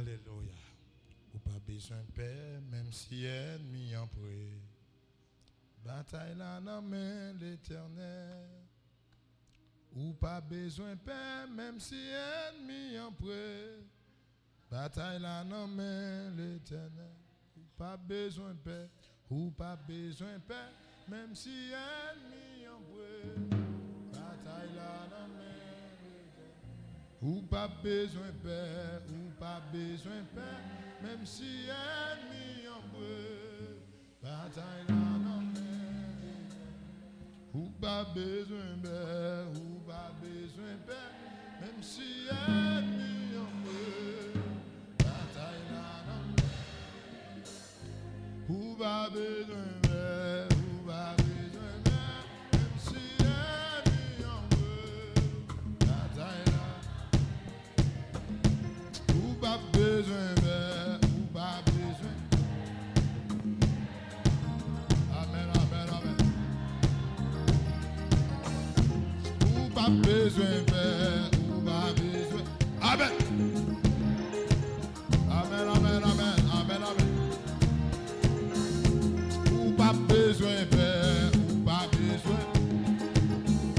Alléluia. Ou pas besoin de paix, même si ennemi en prêt. Bataille là dans main l'Éternel. Ou pas besoin de paix, même si ennemi en prêt. Bataille là dans main l'Éternel. Ou pas besoin de paix, ou pas besoin de paix, même si ennemi en prêt. Bataille là dans main l'Éternel. Ou pas besoin de paix, ou pas besoin de paix, même si ennemi en prêt. Bataille là dans main. Ou pas besoin de ou pas besoin de même si ennemi en veut, bataille là non. Ou pas besoin de ou pas besoin de même si ennemi en veut, bataille là. Ou pas besoin de ou pas besoin. Amen, amen, amen. Pas besoin de pas besoin. Amen. Amen, amen, amen, amen, amen. Ou pas besoin de ou pas besoin.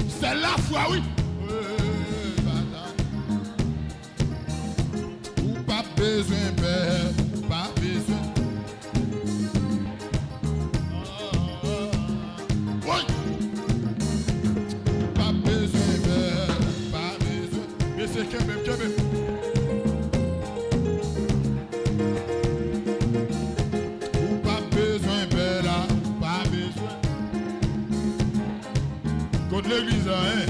C'est la foi, oui. Ou pas besoin de ou pas besoin. Oui. C'est quand même. Ou pas besoin de là, ou pas besoin. Contre l'église, hein.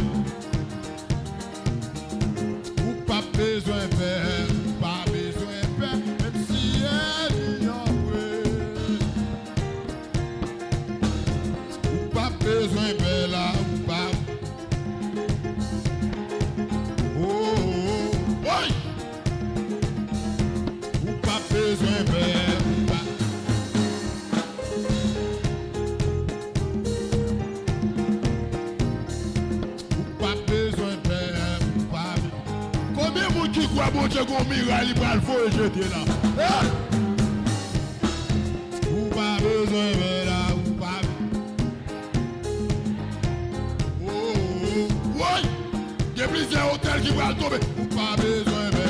Ou pas besoin de ou pas besoin de même si elle y en veut. Ou pas besoin de là, ou pas. Ou pas besoin de ou pas besoin de pas. Combien de monde qui croit bon Dieu qu'on miracle il va le faut jeter là. Ou pas besoin de là ou pas. Oui. Il y a plusieurs hôtels qui vont tomber. Ou pas besoin de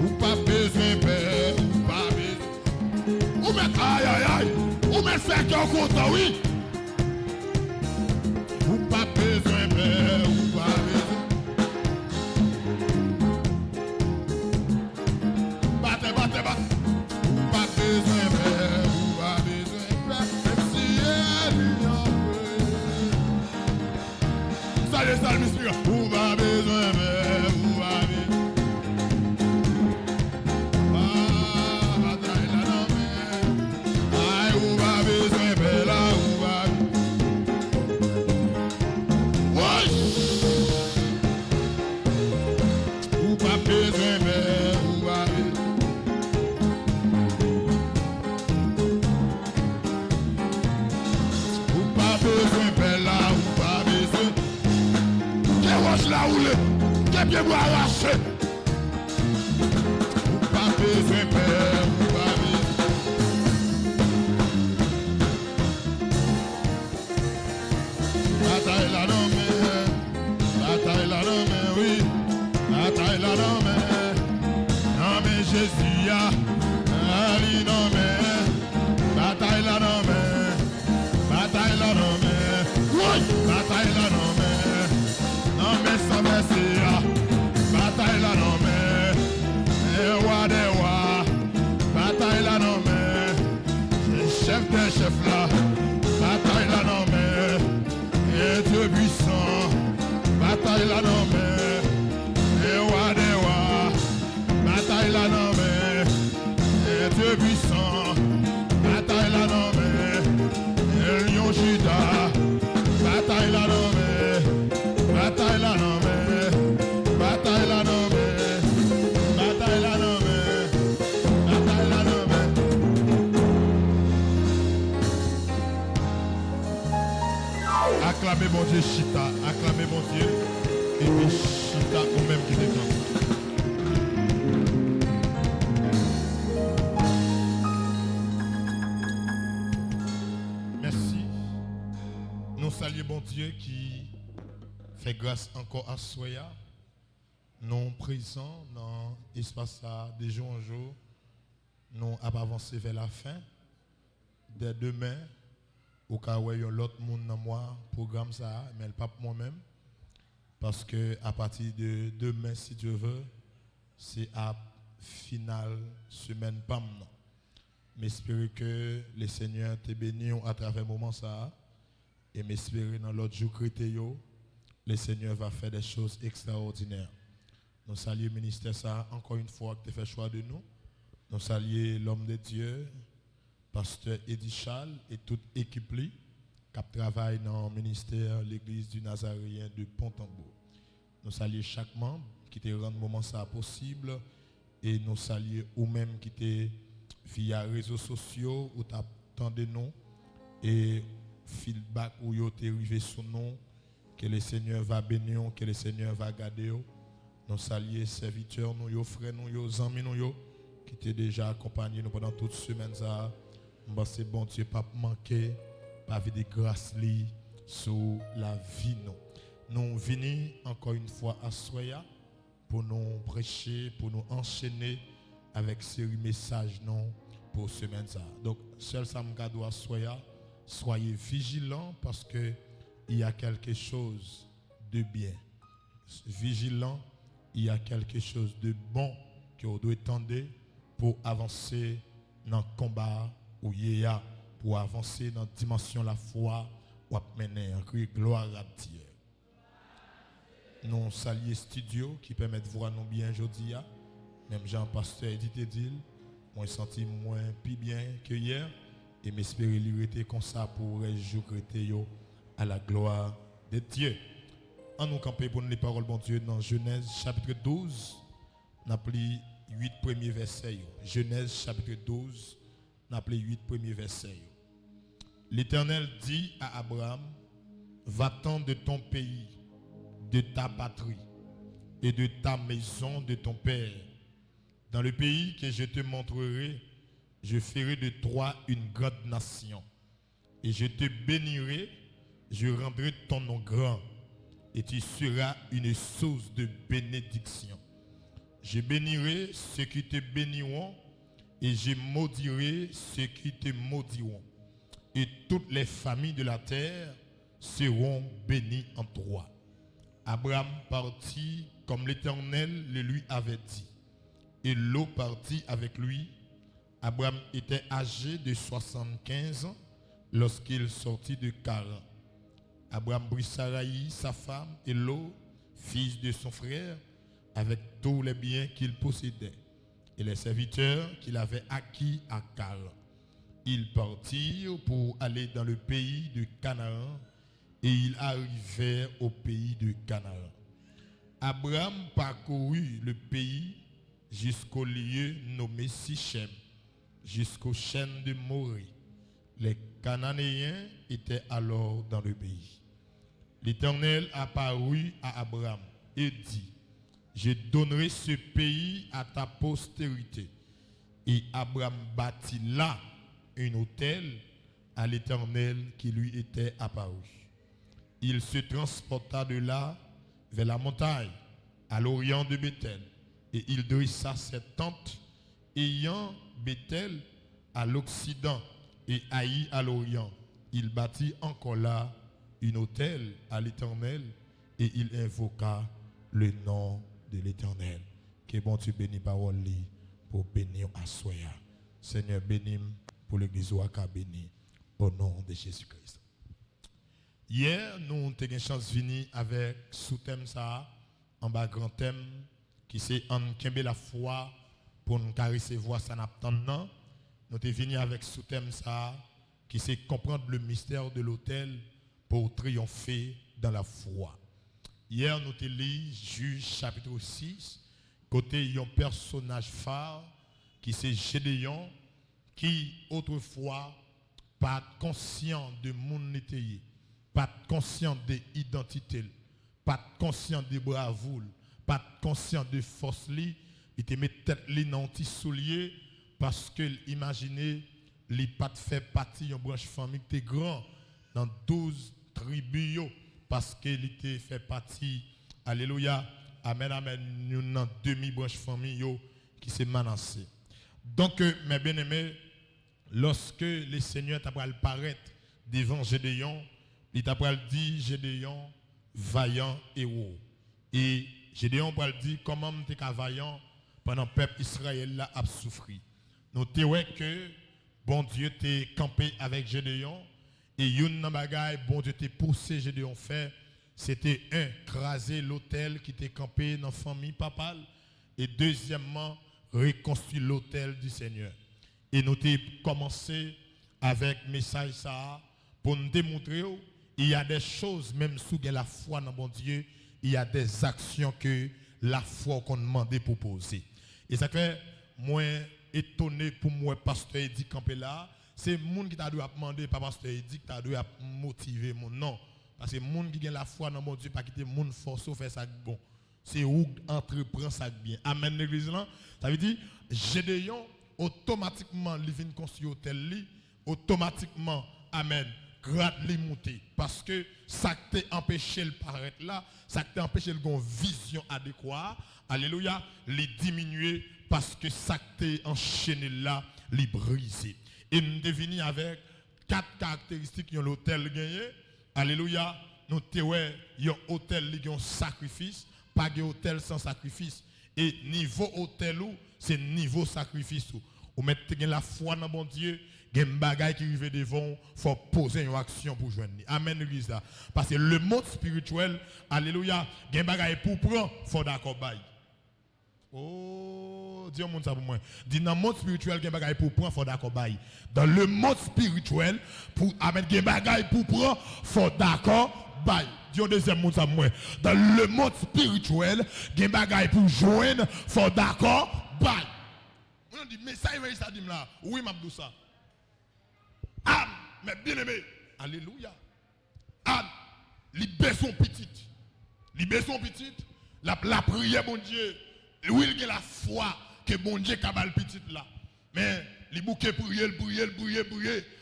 ou pas besoin de ou pas besoin. Ou mettre aïe aïe aïe. Ou mettre 5 ans content, oui. Ou pas besoin de ou pas besoin. Battez, battez, battez. Ou pas besoin de ou pas besoin de même si elle y en veut. Salut, salut, monsieur. Ou pas besoin de ou pas besoin. La roule, que bien vous arracher. Ou pas besoin de peur, ou pas besoin. Bataille la nomme, oui. Bataille la nomme, Jésus, Ali nomme. Bataille la nomme, oui. Bataille la nomme. Non mais ça messia, bataille la nomme, roi des rois, bataille la nomme, chef des chefs là, bataille la nomme, et Dieu puissant, bataille la nomme, et roi des rois, bataille la nomme, et Dieu puissant, bataille la nomme, et lion Juda, bataille la nomme. Bataille la nomme, bataille la nomme, bataille la nomme, bataille la nomme. Acclamez mon Dieu, Chita. Acclamez mon Dieu. Et puis Chita ou même qui déclame. Merci. Nous saluons bon Dieu qui fait grâce encore à Soya. Nous présents dans l'espace de jour en jour. Nous avons avancé vers la fin. Dès demain, au cas où il y a l'autre monde dans moi, programme ça, mais pas pour moi-même. Parce que à partir de demain, si Dieu veut, c'est à finale semaine PAM. Mais j'espère que le Seigneur te bénit à travers le moment ça. Et j'espère dans l'autre jour crétio, le Seigneur va faire des choses extraordinaires. Nous saluons le ministère ça encore une fois que tu fait choix de nous. Nous saluons l'homme de Dieu, pasteur Eddie Charles et toute équipe qui travaille dans le ministère l'église du Nazaréen de Pontembourg. Nous saluons chaque membre qui te rend le moment ça possible et nous saluons ou même qui te via réseaux sociaux ou t'attendez nous et feedback où vous êtes arrivé sur nous que le Seigneur va bénir, que le Seigneur va garder. Nous saluons serviteurs, nous frères, nous amis, nous qui t'ont déjà accompagné nous pendant toute semaine ça. C'est bon Dieu pas manquer pas de grâce sur la vie nous venons encore une fois à Soya pour nous prêcher, pour nous enchaîner avec ces messages non pour semaine ça. Donc seul ça me cadeau à Soya, soyez vigilants parce que il y a quelque chose de bien. Vigilant, il y a quelque chose de bon que vous devez tendre pour avancer dans le combat où il y a pour avancer dans la dimension de la foi ou mener un cri gloire à Dieu. Nous saluons studio qui permet de voir nous bien aujourd'hui. Même Jean-Pasteur Edith Edil, moi je senti moins plus bien que hier et m'espère l'irriter comme ça pour réjouir à la gloire de Dieu. En nous camper pour les paroles bon Dieu dans Genèse chapitre 12, nous appelons 8 premiers versets. Genèse chapitre 12, nous appelons 8 premiers versets. L'Éternel dit à Abraham, va-t'en de ton pays, de ta patrie et de ta maison de ton père. Dans le pays que je te montrerai, je ferai de toi une grande nation. Et je te bénirai, je rendrai ton nom grand, et tu seras une source de bénédiction. Je bénirai ceux qui te béniront, et je maudirai ceux qui te maudiront. Et toutes les familles de la terre seront bénies en toi. Abraham partit comme l'Éternel le lui avait dit. Et Lot partit avec lui. Abraham était âgé de 75 ans lorsqu'il sortit de Charan. Abraham prit Sarai, sa femme, et Lot, fils de son frère, avec tous les biens qu'il possédait, et les serviteurs qu'il avait acquis à Charan. Ils partirent pour aller dans le pays de Canaan, et ils arrivèrent au pays de Canaan. Abraham parcourut le pays jusqu'au lieu nommé Sichem, jusqu'aux chaînes de Morée. Les Cananéens étaient alors dans le pays. L'Éternel apparut à Abraham et dit, je donnerai ce pays à ta postérité. Et Abraham bâtit là un autel à l'Éternel qui lui était apparu. Il se transporta de là vers la montagne, à l'orient de Bethel, et il dressa cette tente, ayant Bethel à l'occident et Haï à l'orient. Il bâtit encore là un autel à l'Éternel, et il invoqua le nom de l'Éternel. Que bon tu bénis parole pour bénir à Soya. Seigneur, bénis pour l'église Ouaka béni au nom de Jésus-Christ. Hier, nous avons eu une chance de venir avec sous-thème ça, en bas grand thème, qui c'est en la foi pour nous recevoir ça n'attendant. Nous sommes venus avec sous-thème ça, qui c'est comprendre le mystère de l'autel pour triompher dans la foi. Hier, nous avons lu Juge chapitre 6, côté un personnage phare, qui c'est Gédéon, qui autrefois pas conscient de mon n'était, pas conscient de l'identité, pas conscient de bravoure, pas conscient de force, il te met tête dans un petit soulier parce qu'il imaginait qu'il pas fait partie d'une branche famille qui était grand dans 12 tribus parce qu'il était fait partie, alléluia, amen, amen, une demi-branche famille qui s'est menacée. Donc, mes bien-aimés, lorsque le Seigneur t'a paraître devant Gédéon, il t'a dit Gédéon, vaillant héros. Et Gédéon va dire comment tu es vaillant pendant que le peuple Israël a souffert. Nous avons que bon Dieu t'a campé avec Gédéon et une bagaille bon Dieu t'a poussé Gédéon faire, c'était un, craser l'autel qui était campé dans la famille papale et deuxièmement, reconstruire l'autel du Seigneur. Et nous avons commencé avec le message ça pour nous démontrer il y a des choses, même sous la foi dans bon Dieu, il y a des actions que la foi qu'on demande pour poser. Et ça fait, moi, étonné pour moi, pasteur Eddie Campé là, c'est le monde qui t'a dû demander, pas pasteur Eddie, qui t'a dû motiver mon nom. Parce que le monde qui a la foi dans mon Dieu, pas quitter le monde force ou faire ça bon. C'est où entreprendre ça bien. Amen, l'église là. Ça veut dire, Gédéon, automatiquement, il vient construire hôtel, automatiquement, amen, grade les monter. Parce que ça t'a empêché de paraître là, ça t'a empêché de avoir une vision adéquate. Alléluia, les diminuer parce que ça t'a enchaîné là, les briser. Et nous devinons avec 4 caractéristiques qui ont l'hôtel gagné. Alléluia, nous avons un hôtel qui a un sacrifice, pas un hôtel sans sacrifice. Et niveau hôtel, c'est niveau sacrifice. Ou mettez la foi dans bon Dieu, il y a des bagages qui arrivent devant, il faut poser une action pour joindre. Amen, l'église. Parce que le monde spirituel, alléluia, il y a des bagages pour prendre, il faut d'accord. Oh, dis moi ça pour moi. Dis dans le monde spirituel, il y a des bagages pour prendre, il faut d'accord. Dans le monde spirituel, pour amener des bagages pour prendre, il faut d'accord. Dis deuxième mot ça pour moi. Dans le monde spirituel, il y a des bagages pour joindre, il faut d'accord. On dit, mais ça, il ça dit là. Oui, m'a dit ça. Anne, mais bien aimé. Alléluia. Anne, libération petite. Libération petite. La prière, bon Dieu. Oui, il y a la foi que bon Dieu cabale petite là. Mais les bouquets prier,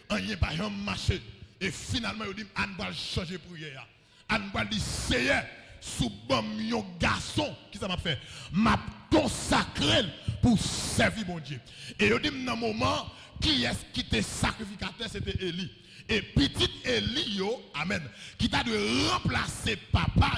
rien pas jamais marché. Et finalement, il dit, Anne va changer prière. Anne va dire, Seigneur, sous bon garçon, qui ça m'a fait? M'a consacré pour servir mon Dieu. Et il dit, dans un moment, qui est-ce qui était sacrificateur? C'était Élie. Et petit Élie, amen, qui t'a de remplacer papa,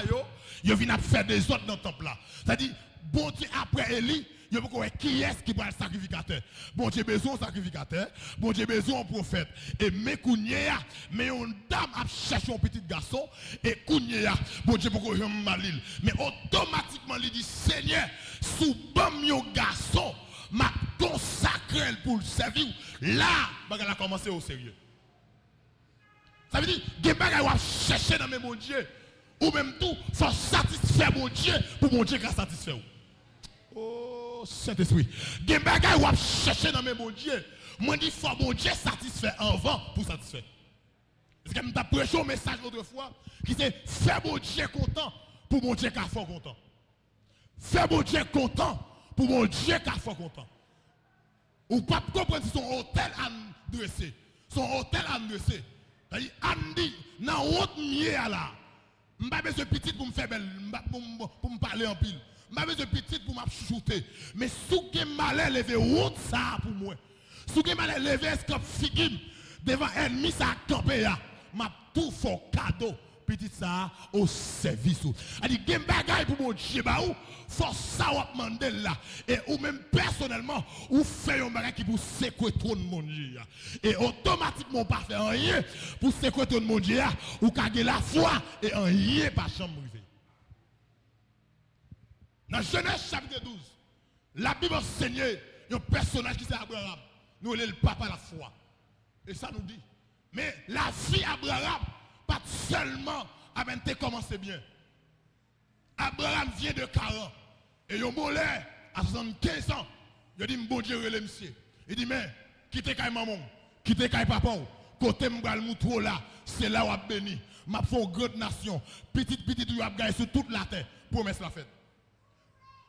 il vient faire des autres dans le temple là. C'est-à-dire, bon Dieu, après Élie, il y a qui est-ce qui va le sacrificateur? Bon Dieu, besoin de sacrificateur. Bon Dieu, besoin de prophète. Et mes Kounia, mais une dame a cherché un petit garçon. Et Kounia, bon Dieu, pourquoi je m'alile? Mais automatiquement, il dit, Seigneur, sous bon garçon, m'a consacré pour le servir. Là, il a commencé au sérieux. Ça veut dire, des bagages à chercher dans mes mon Dieu. Ou même tout, il faut satisfaire mon Dieu pour mon Dieu qui a satisfait. Oh, Saint-Esprit. Des bagages à chercher dans mes mon Dieu. Moi, je dis, il faut mon Dieu satisfaire avant pour satisfaire. Parce que je t'ai prêché un message l'autre fois qui dit, fais mon Dieu content pour mon Dieu qui a fort content. Fais mon Dieu content pour mon Dieu qui a fort content. Ou pas comprendre si son hôtel a dressé. Son hôtel a dressé. C'est-à-dire, Andy, dans l'autre mieux là, je n'ai pas besoin de petit pour me faire belle, pour me parler en pile. Je n'ai pas besoin de petit pour me chouter. Mais si je malais lever route ça pour moi. Si je malais lever escape figim devant ennemi ça campé là, m'a tout fort cadeau petit ça au service. A dit gen bagay pour mon Dieu ba ou faut ça ou demander là et ou même personnellement ou fait un bagay qui pour sécouer trop de mon Dieu. Et automatiquement pas faire rien pour sécouer trop de mon Dieu ou ka gen la foi et rien pas chambre brisée. Dans Genèse chapitre 12, la Bible enseigne un personnage qui c'est Abraham. Nous le papa la foi. Et ça nous dit. Mais la vie Abraham, pas seulement a commencé bien. Abraham vient de 40. Et il mollet à 75 ans. Il dit, bon Dieu, relève monsieur. Il dit, mais, quittez Kaye maman, quittez Kaye papa, côté m'bral moutou là, c'est là où a béni. m'a fait une grande nation. Petite, il a gagné sur toute la terre. Promesse la fête.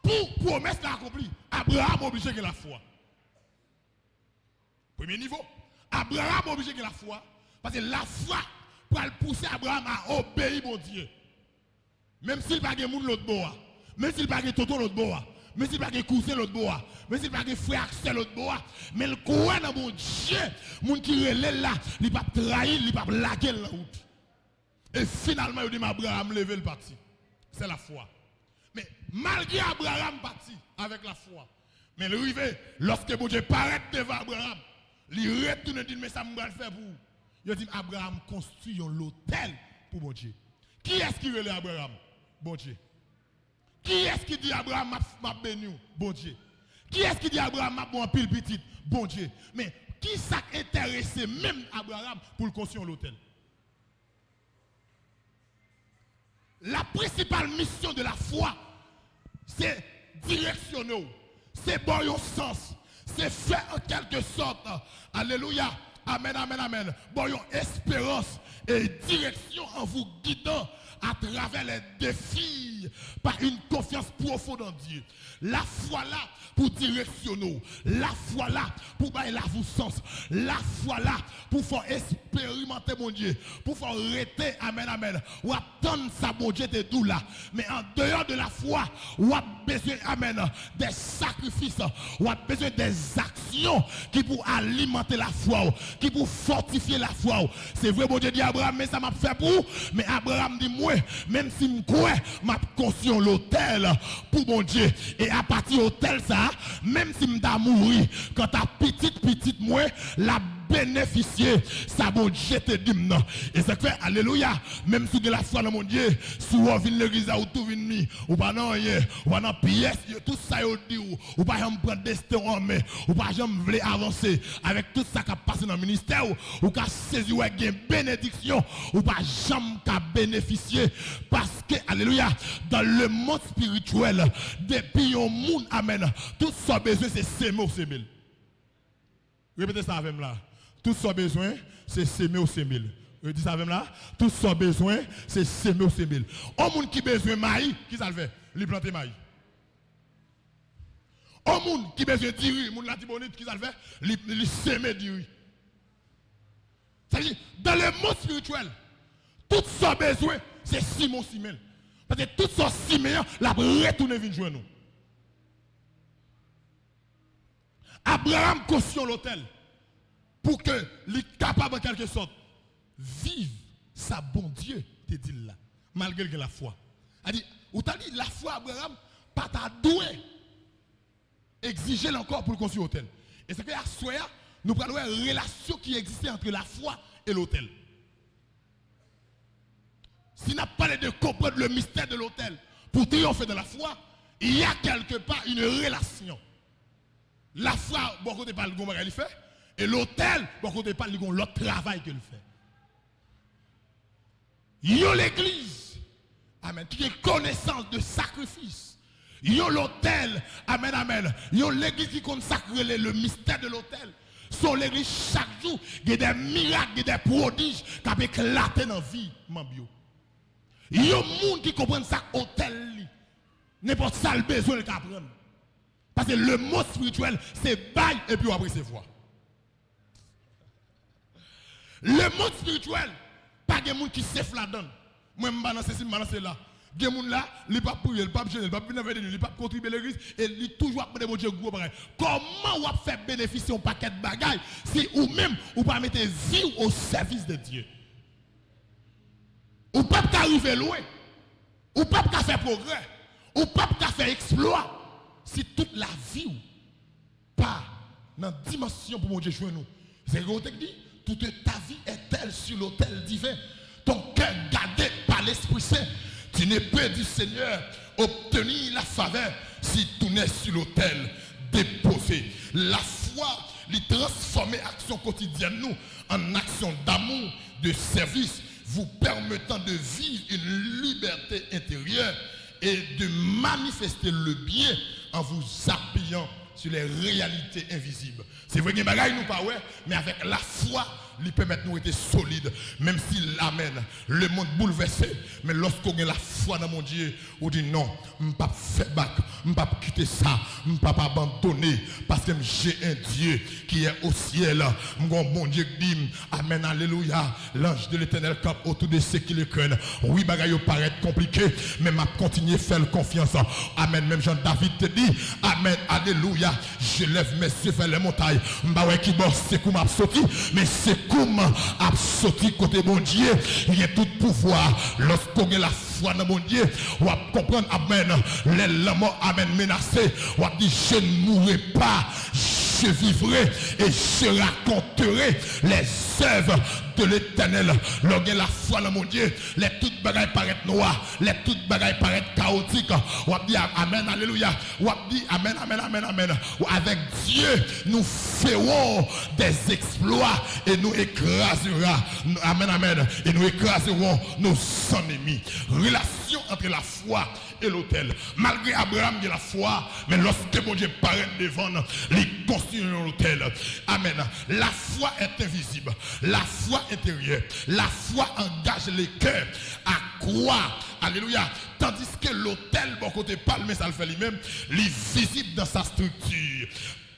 Pour promesse la accomplie, Abraham est obligé de la foi. Premier niveau. Abraham est obligé de la foi. Parce que la foi pour pousser Abraham à obéir mon Dieu. Même s'il n'a pas de monde l'autre bois. Même s'il n'a pas de toto l'autre bois. Même s'il n'a pas de cousin l'autre bois. Même s'il n'a pas de frère Axel l'autre bois. Mais le croit dans mon Dieu. Mon qui relève là, il ne va pas trahir, il ne va pas laquer la route. Et finalement, il dit Abraham lever le parti. C'est la foi. Mais malgré Abraham parti avec la foi. Mais le rivé, lorsque mon Dieu paraît devant Abraham, il retourne et dit mais ça me va le faire pour vous. Il dit Abraham construit un hôtel pour mon Dieu. Qui est-ce qui relève Abraham? Bon Dieu. Qui est-ce qui dit Abraham m'a béni? Bon Dieu. Qui est-ce qui dit Abraham m'a bon pile petit? Bon Dieu. Mais qui s'est intéressé même Abraham pour le construire l'hôtel? La principale mission de la foi, c'est directionner, c'est bon un sens, c'est faire en quelque sorte, alléluia, amen, amen, amen, bon une espérance et direction en vous guidant à travers les défis par une confiance profonde en Dieu. La foi là pour directionner, la foi là pour bailler la vous sens, la foi là pour faire expérimenter mon Dieu, pour faire arrêter, amen, amen, ou attendre ça mon Dieu de tout là. Mais en dehors de la foi, ou a besoin, amen, des sacrifices, ou a besoin des actions qui pour alimenter la foi, qui pour fortifier la foi. C'est vrai, mon Dieu dit Abraham, mais ça m'a fait pour, mais Abraham dit moi, même si je crois, m'a construit l'hôtel pour mon Dieu. Et à partir de l'hôtel, ça, même si je mourir, quand ta petite moi, la bénéficier, ça bon Dieu te dit non. Et ça fait, alléluia, même si de la foi dans mon Dieu, si vous venez l'église ou tout venez, ou pas non rien, ou pas non pièce, tout ça vous dit, ou pas jamais prendre destin en main, ou pas jamais vouloir avancer avec tout ça qui a passé dans le ministère, ou qui a saisi ou une bénédiction, ou pas jamais qu'à bénéficier, parce que, alléluia, dans le monde spirituel, depuis un monde, amen, tout ça besoin c'est s'aimer ou s'aimer. Répétez ça avec moi là. Tout ce besoin, c'est s'aimer au sémil. Vous dites ça avec moi là? Tout ce besoin, c'est s'aimer au sémil. Au monde qui a besoin de maïs, qui ça le fait? Il plante maïs. Au monde qui a besoin de riz, le monde la tibonite, qui ça le fait? Il sème du riz. C'est-à-dire, dans le monde spirituel, tout ce besoin, c'est Simon Simel. Parce que tout ce Simon, la retourne venir jouer nous. Abraham construit l'hôtel pour que les capable en quelque sorte vivre sa bon Dieu te dit là malgré la foi. A dit ou t'a dit la foi Abraham pas ta doué exiger encore pour construire l'hôtel. Et c'est que à soir nous prenons une relation qui existait entre la foi et l'hôtel. Si n'a pas de comprendre le mystère de l'hôtel pour triompher de la foi, il y a quelque part une relation. La foi, bon côté pas le goût qu'il fait, et l'hôtel, bon côté pas le goût l'autre travail qu'il fait. Yo l'église, amen, qui est connaissance de sacrifice. Yo l'hôtel, amen, amen. Yo l'église qui consacre le mystère de l'hôtel. Sur l'église, chaque jour, il y a des miracles, il y a des prodiges qui ont éclaté dans la vie, Mambio. Yo monde qui comprend ça, hôtel, n'importe ça le besoin de comprendre. Parce que le mot spirituel, c'est bail et puis après c'est foi. Le mot spirituel, pas de monde qui s'effle là-dedans. Moi, je suis là. Il y a des gens là, ils ne peuvent pas prier, ils ne peuvent pas gêner, ils ne peuvent pas venir, ils ne peuvent pas contribuer à l'église et ils sont toujours après mon Dieu gros pareil. Comment on va faire bénéficier un paquet de bagailles si ou même ou pas mettre vie au service de Dieu? Ou pas arriver loin, ou pas faire progrès, ou pas faire exploit. Si toute la vie pas dans la dimension pour mon Dieu jouer nous. C'est ce que dit, toute ta vie est-elle sur l'autel divin. Ton cœur gardé par l'Esprit Saint. Tu ne peux du Seigneur obtenir la faveur si tu n'es sur l'autel déposé. La foi, lui transformer action quotidienne nous en action d'amour, de service, vous permettant de vivre une liberté intérieure et de manifester le bien en vous appuyant sur les réalités invisibles. C'est vrai que les bagailles nous pas ouais, mais avec la foi, lui permet de nous être solides. Même si, amen, le monde bouleversé. Mais lorsqu'on a la foi dans mon Dieu, on dit non, je ne peux pas faire back, je ne peux pas quitter ça, je ne peux pas abandonner. Parce que j'ai un Dieu qui est au ciel. Mon Dieu qui dit, amen, alléluia. L'ange de l'éternel camp autour de ceux qui le craignent. Oui, bagaille paraît compliqué, mais m'a continué à faire confiance. Amen. Même Jean-David te dit, amen, alléluia. Je lève mes yeux vers les montagnes. M'baoué qui bon, c'est comme m'a sauté, mais c'est comme m'a sauté côté mon Dieu. Il y a tout pouvoir. Lorsqu'on a la foi dans mon Dieu, on va comprendre, amen, les morts, amen, menacés. On va dire, je ne mourrai pas. Je vivrai et je raconterai les œuvres de l'éternel. Lorsque la foi dans mon Dieu, les toutes bagailles paraissent noires, les toutes bagailles paraissent chaotiques. On va dire amen, alléluia. On va dire amen, amen, amen, amen. Avec Dieu, nous ferons des exploits et nous écraserons. Amen, amen. Et nous écraserons nos ennemis. Relation entre la foi et l'autel. Malgré Abraham de la foi, mais lorsque mon Dieu paraît devant, il construit l'autel. Amen. La foi est invisible. La foi intérieure. La foi engage les cœurs à croire. Alléluia. Tandis que l'autel, bon côté palme, mais ça le fait lui-même, il est visible dans sa structure.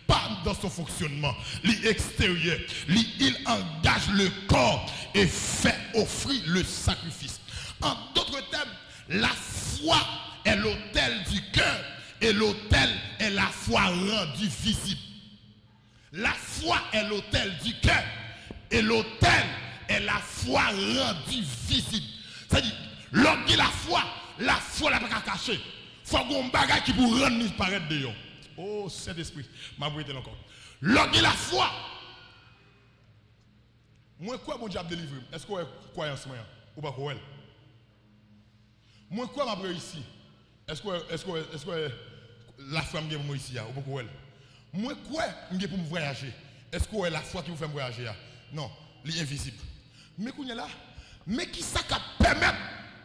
Pas dans son fonctionnement, l'extérieur, il engage le corps et fait offrir le sacrifice. En d'autres termes, la foi est l'autel du cœur et l'autel est la foi rendue visible. La foi est l'autel du cœur et l'autel est la foi rendue visible. C'est-à-dire, lorsqu'il a la foi n'est pas cachée. Il faut qu'on bagaille qui pour rendre paraître de yon. Oh, Saint-Esprit, m'a brûlé encore. Lorsqu'il la foi, moi, quoi mon Dieu a délivré? Est-ce qu'on est croyance ou pas quoi? Moi, quoi m'a réussi? Est-ce que la foi m'a pour moi ici ou pas quoi? Moi, quoi m'a pour me voyager? Est-ce que la foi qui vous fait me voyager? Non, elle est invisible. Mais qu'on est là, mais qui ça qui permet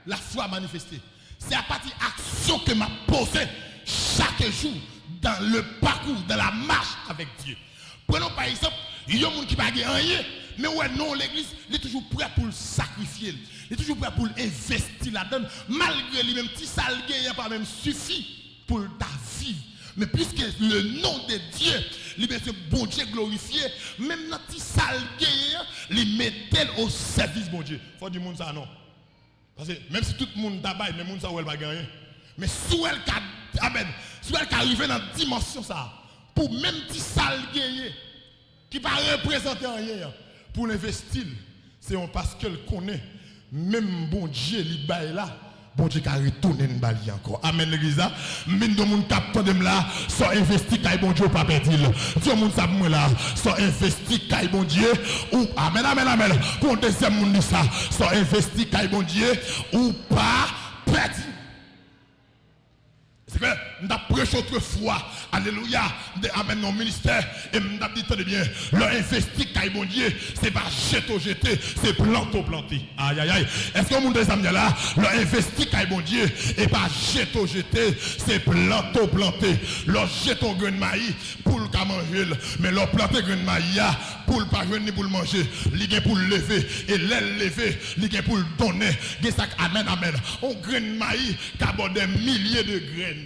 la foi à manifester? C'est à partir de l'action que m'a posée chaque jour dans le parcours, dans la marche avec Dieu. Prenons par exemple, il y a des gens qui ne ont rien, mais ouais, non, l'église, il est toujours prêt pour le sacrifier. Il est toujours prêt pour investir là-dedans, malgré lui-même, petit salgué, il n'y a pas même suffi pour ta vivre. Mais puisque le nom de Dieu, ce bon Dieu glorifié, même dans petit salgué, il mettait au service de bon Dieu. Il faut du monde ça, non. Parce que même si tout le monde tabaye, mais le monde ça, elle va gagner. Mais si elle arrive dans la dimension ça, pour même petit salgué qui ne va représenter rien, pour l'investir, c'est parce qu'elle connaît, même bon Dieu, il baille là, bon Dieu qui a retourné une balle encore. Amen, l'église. Même de mon capteur de là, soit investi, car bon Dieu, pas perdre. Dieu, mon sabou là, soit investi, car bon Dieu, ou, amen, amen, amen. Pour le deuxième monde, ça, soit investi, car bon Dieu, ou pas perdre. C'est que nous avons prêché autrefois, alléluia, amen, nos ministères, et nous avons dit très bien, leur investi, car bon Dieu, c'est pas jeter, c'est planter. Aïe, aïe, aïe. Est-ce que vous avez là, leur investi, car bon Dieu, et pas jeter, c'est planter. Leur jeter un grain de maïs pour le manger, mais leur planter grain de maïs pour le pas ni pour le manger, l'idée pour le lever, et l'aile lever, l'idée pour le donner. Amen, amen. Un grain de maïs qui a des milliers de graines.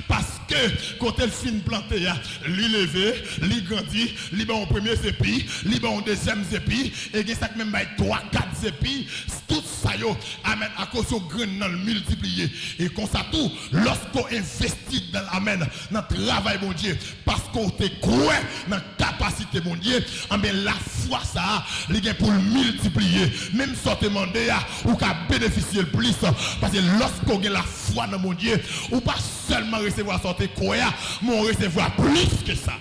Parce que quand elle finit planter, lui lever, lui grandir, lui en premier sépi, lui en deuxième sépi, et il y a même 3-4 sépis, tout ça, amen, à cause de grain dans le multiplier. Et comme ça tout, lorsqu'on investit dans l'amen, dans le travail, mon Dieu, parce qu'on te croit dans la capacité, mon Dieu, la foi, ça, il est pour le multiplier. Même si on te demande, ou qu'à bénéficier le plus, parce que lorsqu'on a la foi dans mon Dieu, ou pas seulement recevoir sortir quoi, mais on recevoir plus que ça.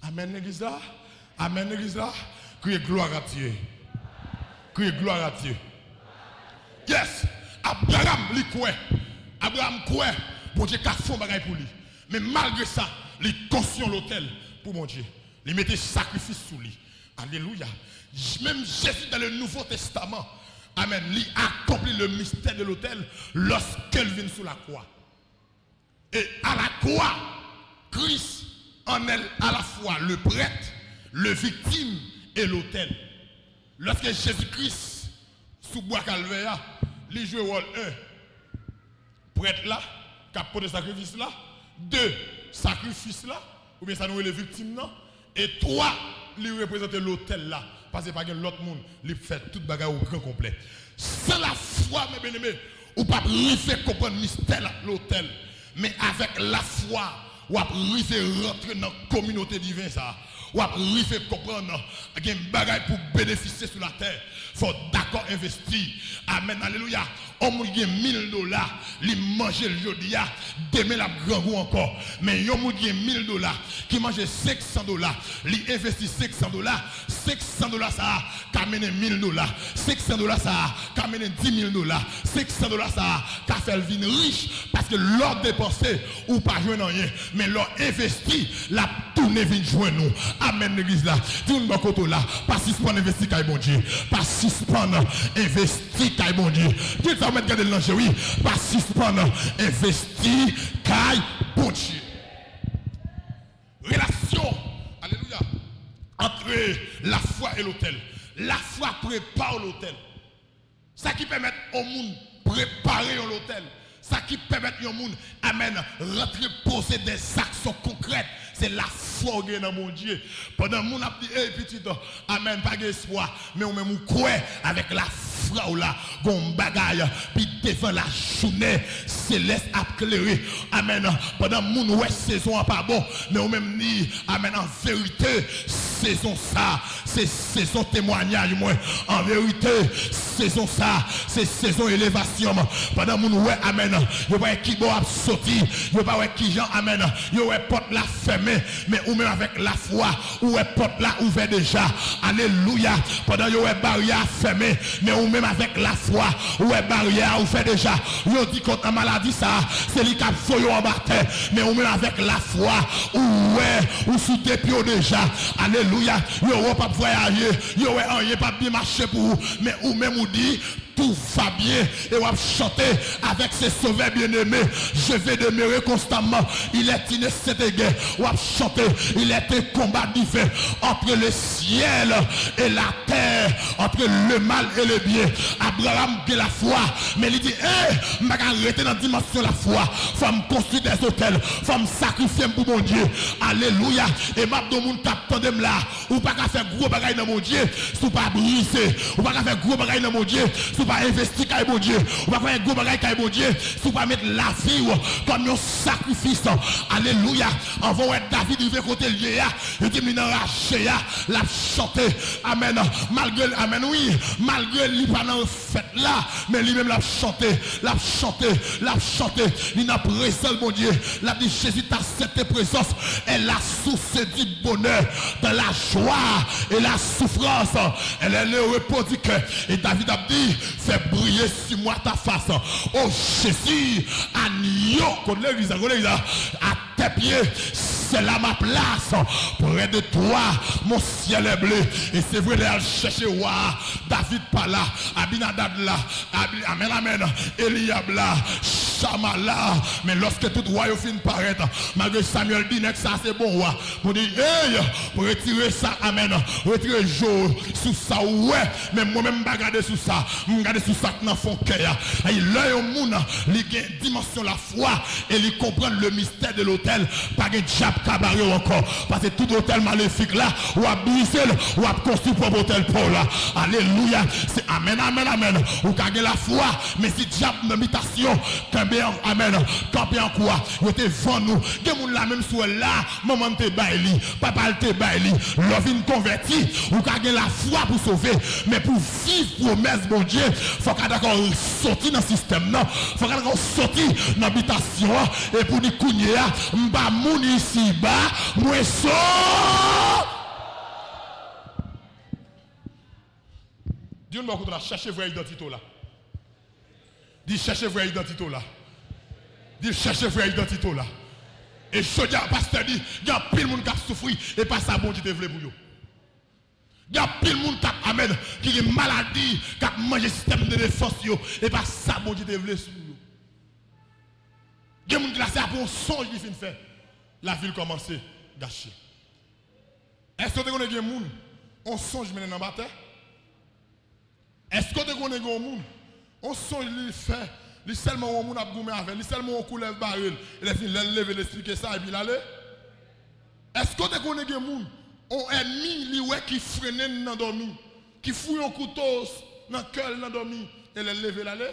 Amen l'église là. Amen l'église là. Criez gloire à Dieu. Criez gloire à Dieu. Yes. Abraham lui quoi. Abraham quoi. Bon Dieu a fait un bagage pour lui. Mais malgré ça, il construit l'autel pour mon Dieu. Il mettait sacrifice sous lui. Alléluia. Même Jésus dans le Nouveau Testament, amen, il accomplit le mystère de l'autel lorsqu'elle vient sous la croix. Et à la croix, Christ en elle à la fois le prêtre le victime et l'autel. Lorsque Jésus-Christ, sous bois calvaire, il joue rôle 1, prêtre là, capot de sacrifice là, 2, sacrifice là, ou bien ça nous est les victimes là, et 3, il représente l'autel là, parce que pas l'autre monde, il fait toute bagarre au grand complet. Sans la foi, mes bien-aimés, ou pas faire comprendre le mystère de l'autel, mais avec la foi, ou pas rentrer dans la communauté divine ça. Ou après comprendre qu'il y a un bagage pour bénéficier sur la terre. Il faut d'accord investir. Amen. Alléluia. On a $1000, il mange le jeudi, demain la grand goût encore. Mais on a $1000 qui mange $500, il investit $500. $500 ça a mené $1000. $500 ça a mené $10 000. $500 ça a fait le vin riche parce que l'or dépensé ou pas jouer rien. Mais l'or investi, la tourne vient jouer nous. Amen l'église là. Dis nous côté là, pas suspendre investi kay bon Dieu. Pas suspendre investi kay bon Dieu. Dis ça mettre garder l'ange oui, pas suspendre investi kay bon Dieu. Relation, alléluia, entre la foi et l'autel. La foi prépare l'autel. Ça qui permet au monde préparer l'autel. Ça qui permet au monde, amen, rentrer poser des actions concrètes. C'est la foi dans mon Dieu. Pendant que mon a dit, hey petit, amen, pas d'espoir. Mais on même croit avec la foi là, gon bagaille, puis devant la journée céleste éclairée. Amen. Pendant que mon ouais saison pas bon, mais on même dit, amen, en vérité, saison ça, c'est saison témoignage moi. En vérité, saison ça, c'est saison élévation. Pendant que mon ouais, amen, yo pas qui bon a sorti, yo pas ouais qui gens, amen, yo ouais porte la fermée. Mais ou même avec la foi, ou est porte là ouvert déjà. Alléluia. Pendant que vous avez barrière fermée, mais ou même avec la foi, ou est barrière ouvert déjà. Vous dit contre la maladie ça, c'est lui qui a fait en bataille. Mais ou même avec la foi, ou est ou sous tes pieds déjà. Alléluia. Vous n'avez pas voyager, vous n'avez pas bien marcher pour vous, mais ou même ou dit tout va bien et on va chanter avec ses sauveurs bien-aimés. Je vais demeurer constamment. Il est inécédé. On va chanter. Il est un combat divin entre le ciel et la terre, entre le mal et le bien. Abraham a la foi, mais il dit je vais arrêter dans la dimension de la foi. Il faut me construire des hôtels. Il faut me sacrifier pour mon Dieu. Alléluia. Et ma monde t'attendem là. Ou pas qu'à faire gros bagaille dans mon Dieu. Ou pas briser. Ou pas qu'à faire gros bagaille dans mon Dieu. Ou pas investir kay bon Dieu, ou pas faire un gros bagage kay bon Dieu, ou pas mettre la vie comme un sacrifice. Alléluia. Avant David il veut côté lié, il dit il enragé la chanter. Amen. Malgré amen oui, malgré lui pas dans fête là, mais lui même l'a chanté, l'a chanté, l'a chanté. Il n'a présent mon Dieu. L'a dit Jésus t'a cette présence est la source du bonheur, de la joie et la souffrance. Elle est le repos du cœur. Et David a dit fais briller sur moi ta face. Oh Jésus, à tes pieds, c'est là ma place. Près de toi, mon ciel est bleu. Et c'est vrai, elle chercher roi. David pas là, Abinadab là, amen, amen, Eliab là, Shama là. Mais lorsque tout roi fin paraître, malgré Samuel dit que ça c'est bon roi. Pour dire, hey, pour retirer ça, amen, retirer jour sous ça, ouais. Mais moi-même, je regarde sous ça, je regarde sous ça dans son cœur. Et l'œil au monde, il a une dimension la foi et il comprend le mystère de l'autel. Pas de diable cabaret encore. Parce que tout hôtel maléfique là, ou à briser, ou à construire pour hôtel Paul là. Alléluia. C'est amen, amen, amen. Ou qu'à la foi, mais si diable d'imitation, amen, campé en quoi, vous êtes devant nous. Des gens là même sur là, maman te baili, papa te baili, l'ovine converti, ou qu'à la foi pour sauver, mais pour vivre promesse, bon Dieu, faut qu'à d'accord sortir dans le système, non, faut qu'à d'accord sortir dans l'habitation, et pour dire kounye, m'ba moun ici bas, moi so. Dieu nous va chercher vraie identité là. Dis chercher vraie identité là. Dis chercher vraie identité là. Et je dis à pasteur dit, il y a pile monde qui a souffert et pas ça bon Dieu te voulait pour eux. Il y a pile monde qui a amen qui a maladie, qui a mangé système de défense et pas ça bon Dieu te voulait sur eux. Il y a des gens qui a pour un songe qui fin fait. La ville commence à gâcher. Est-ce que tu connais des gens on songe maintenant dans la terre? Est-ce que tu connais des gens on songe lui faire, lui seulement on moun a goumé avec, lui seulement on coulève baril, il a fini lever l'expliquer ça et puis l'aller? Est-ce que tu connais des gens on ennemi lui ouais qui freine dans dormi, qui fouille un couteau dans le cœur dans dormi et le lever l'aller?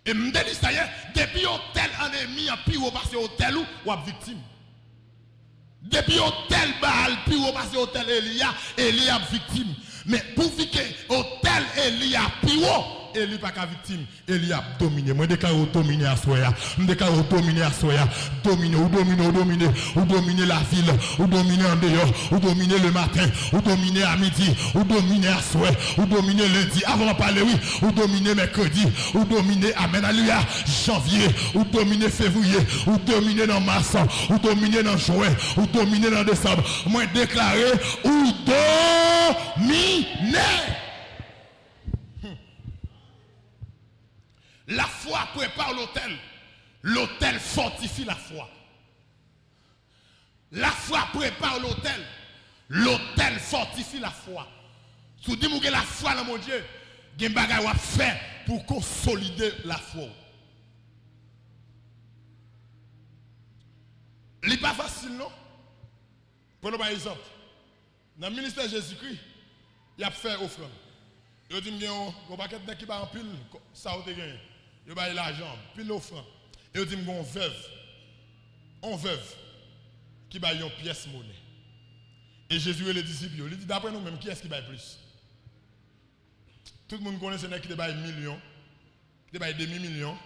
Et je me dis ça y est, depuis tel ennemi a puis on passe au tel ou à victime. Depuis tel Baal puis on passe au tel Elia victime. Mais pour que au tel Elia puis Eli pas qu'à victime, Eli a dominé. Moi déclare dominer à soya. Je déclare dominer à soya. Dominer ou dominer la ville, ou dominer en dehors, ou dominer le matin, ou dominer à midi, ou dominer à soir, ou dominer lundi avant de parler oui, ou dominer mercredi, ou dominer amen alléluia janvier, ou dominer février, ou dominer dans mars, ou dominer dans juin, ou dominer dans décembre. Moi déclarer ou dominer. La foi prépare l'autel. L'autel fortifie la foi. La foi prépare l'autel. L'autel fortifie la foi. Si vous dites que la foi dans mon Dieu, il y a des choses à faire pour consolider la foi. Ce n'est pas facile, non? Prenons par exemple. Dans le ministère de Jésus-Christ, il a fait offrande. Il dit qu'il y a un paquet de qui va en pile, ça a été gagné. Il va l'argent, pile l'offrande. Et il dit qu'il y a un veuve qui va une pièce monnaie. Et Jésus et les disciples, il dit d'après nous-mêmes, qui est-ce qui va plus? Tout le monde connaît ce qui va 1 million, qui va demi-million,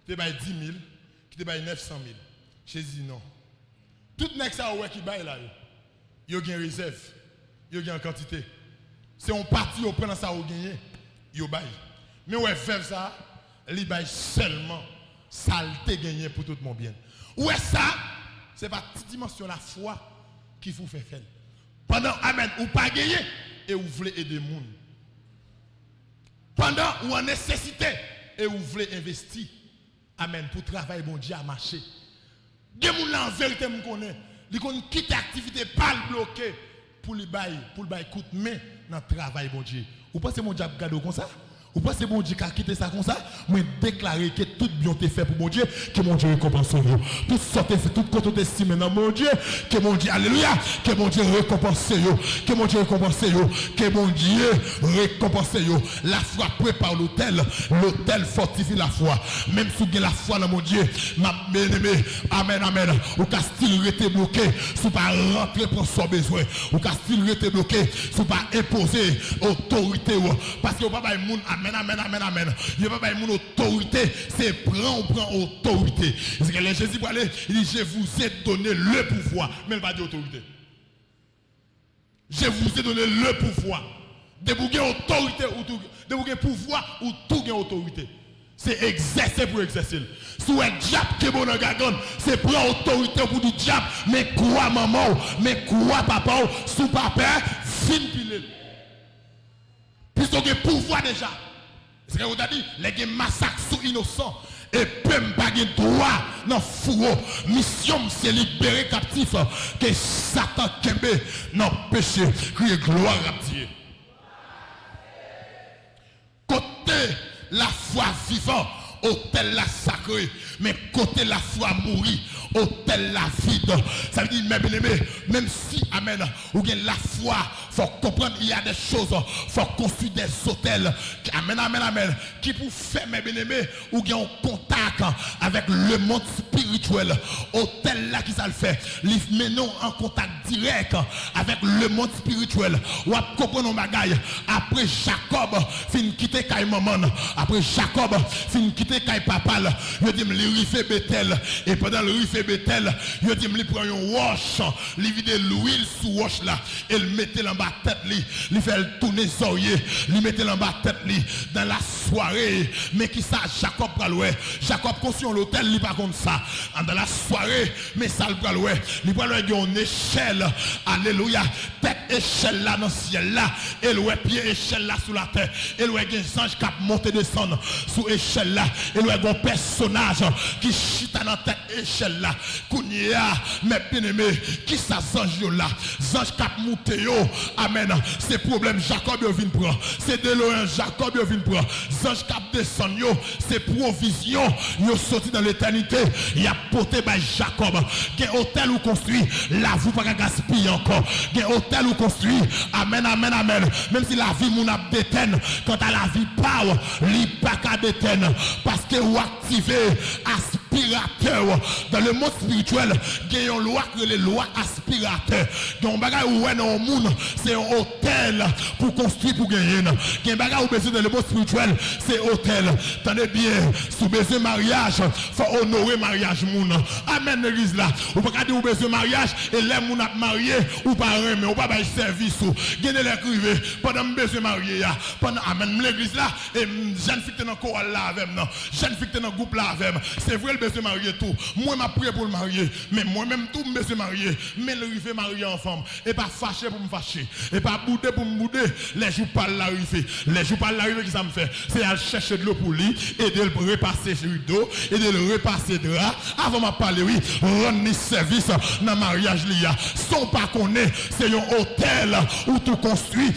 qui va 10 000, qui va 900 000. Jésus dit non. Tout le monde qui va là, il y a une réserve, il y a une quantité. C'est un parti qui prend ça au gagné, il baille. Mais ouais, veuve ça, il baille seulement saleté gagné pour tout mon bien. Ouais ça, c'est pas petite dimension la foi qui vous fait faire. Pendant amen, ou pas gagner et vous voulez aider les gens. Pendant ou en nécessité et vous voulez investir. Amen, pour travailler bon Dieu à marcher. Des gens là en vérité me connaît, ils connaissent quitter activité pas le bloquer pour le bail coûte mais dans le travail bon Dieu. Vous pensez mon Dieu garde comme ça? Vous pensez mon Dieu qui a quitté ça comme ça? Moi déclarer que tout bien est fait pour mon Dieu, que mon Dieu récompense vous. Tout sortez fait tout côté d'estime dans mon Dieu, que mon Dieu alléluia, que mon Dieu récompense vous, que mon Dieu récompense vous, que mon Dieu récompense vous. La foi prépare l'autel, l'autel fortifie la foi. Même si vous avez la foi dans mon Dieu, ma bien-aimé, amen amen. Ou qu'à style rester bloqué, si pas rentrer pour son besoin, ou qu'à style rester bloqué, si pas imposer autorité parce que pas monde amen, amen, amen, amen. Il n'y a pas de autorité, c'est prendre autorité. C'est que Jésus va aller, il dit, je vous ai donné le pouvoir. Mais il va dire autorité. Je vous ai donné le pouvoir. De vous gagner autorité, de vous gagner pouvoir ou tout gagner autorité. C'est exercer pour exercer. Si vous êtes diable qui est bon dans le c'est prendre autorité pour du diable. Mais quoi maman, mais quoi papa, sous papa, fin pile. Puisque vous avez pouvoir déjà. C'est ce que vous avez dit, les massacres sont innocents. Et peu pas de droit dans le fourreau. Mission, c'est libérer captif. Que Satan kembe dans le péché. Crier gloire à Dieu. Côté la foi vivante, autel la sacré. Mais côté la foi mourir, autel la vide. Ça veut dire, mes bien-aimés, même si, amen, ou bien la foi, il faut comprendre, il y a des choses, il faut construire des hôtels. Amen, amen, amen. Qui pour faire, mes bien-aimés, ou bien en contact avec le monde spirituel. Hôtel là qui ça le fait. Les menons en contact direct avec le monde spirituel. Ou à comprendre nos bagailles. Après Jacob, fin quitter Kaï maman. Après Jacob, fin quitter Kaï papal. Je dis, il rife Bethel. Et pendant le rife Bethel, je dis, il prend un wash. Il vide l'huile sous wash là. Et il mettait en bas tête. Il fait tourner les oreillers. Il mettait en bas tête. Dans la soirée. Mais qui ça, Jacob praloué. Jacob construit l'hôtel, il pas comme ça. Dans la soirée, mais ça le praloué. Il praloué une échelle. Alléluia. Tête échelle là dans le ciel là. Et le pied échelle là sous la terre. Et le des anges qui montent et descendent sous échelle là. Et le un personnage qui chita dans tête échelle là. là. Kounia, mes bien-aimés, qui ça zange là? Zange cap monté yo. Amen. C'est problème Jacob yo vinn prendre. C'est de l'eau Jacob yo vinn prendre. Zange cap descend yo, c'est provision. Yo sorti dans l'éternité. Il a porté par Jacob. Gen hôtel ou construit, la vous pas gaspiller encore. Gen hôtel ou construit. Amen, amen, amen. Même si la vie moun a déteine, quant à la vie power, li pas ka déteine parce que ou activer aspirateur dans le monde spirituel, il y a une loi que les lois aspirateurs. Donc bagay ou ouais dans le monde, c'est un hôtel pour construire pour gagner. Il y a bagay ou besoin dans le monde spirituel, c'est hôtel. Tenez bien, si vous besoin de mariage, faut honorer mariage moun. Amen l'église là. Ou pas dire ou besoin de mariage et les moun a marié ou pas mais ou pas bail service ou. Gagner les privé pendant besoin de marier pendant amen l'église là et jeune fille dans chorale là avec non. Jeune fille dans groupe là avec. C'est vrai le besoin marier tout. Moi m'a prié pour le marier, mais moi même tout me besoin marier, mais le river marier en femme et pas fâcher pour me fâcher et pas bouder pour me bouder. Les jours pas l'arriver. Les jours pas l'arriver qui ça me fait, c'est à chercher de l'eau pour lui et de le repasser sur rideau et de le repasser drap avant m'a parler oui, rendre service dans mariage liya. Son pas connaît, c'est un hôtel où tout construit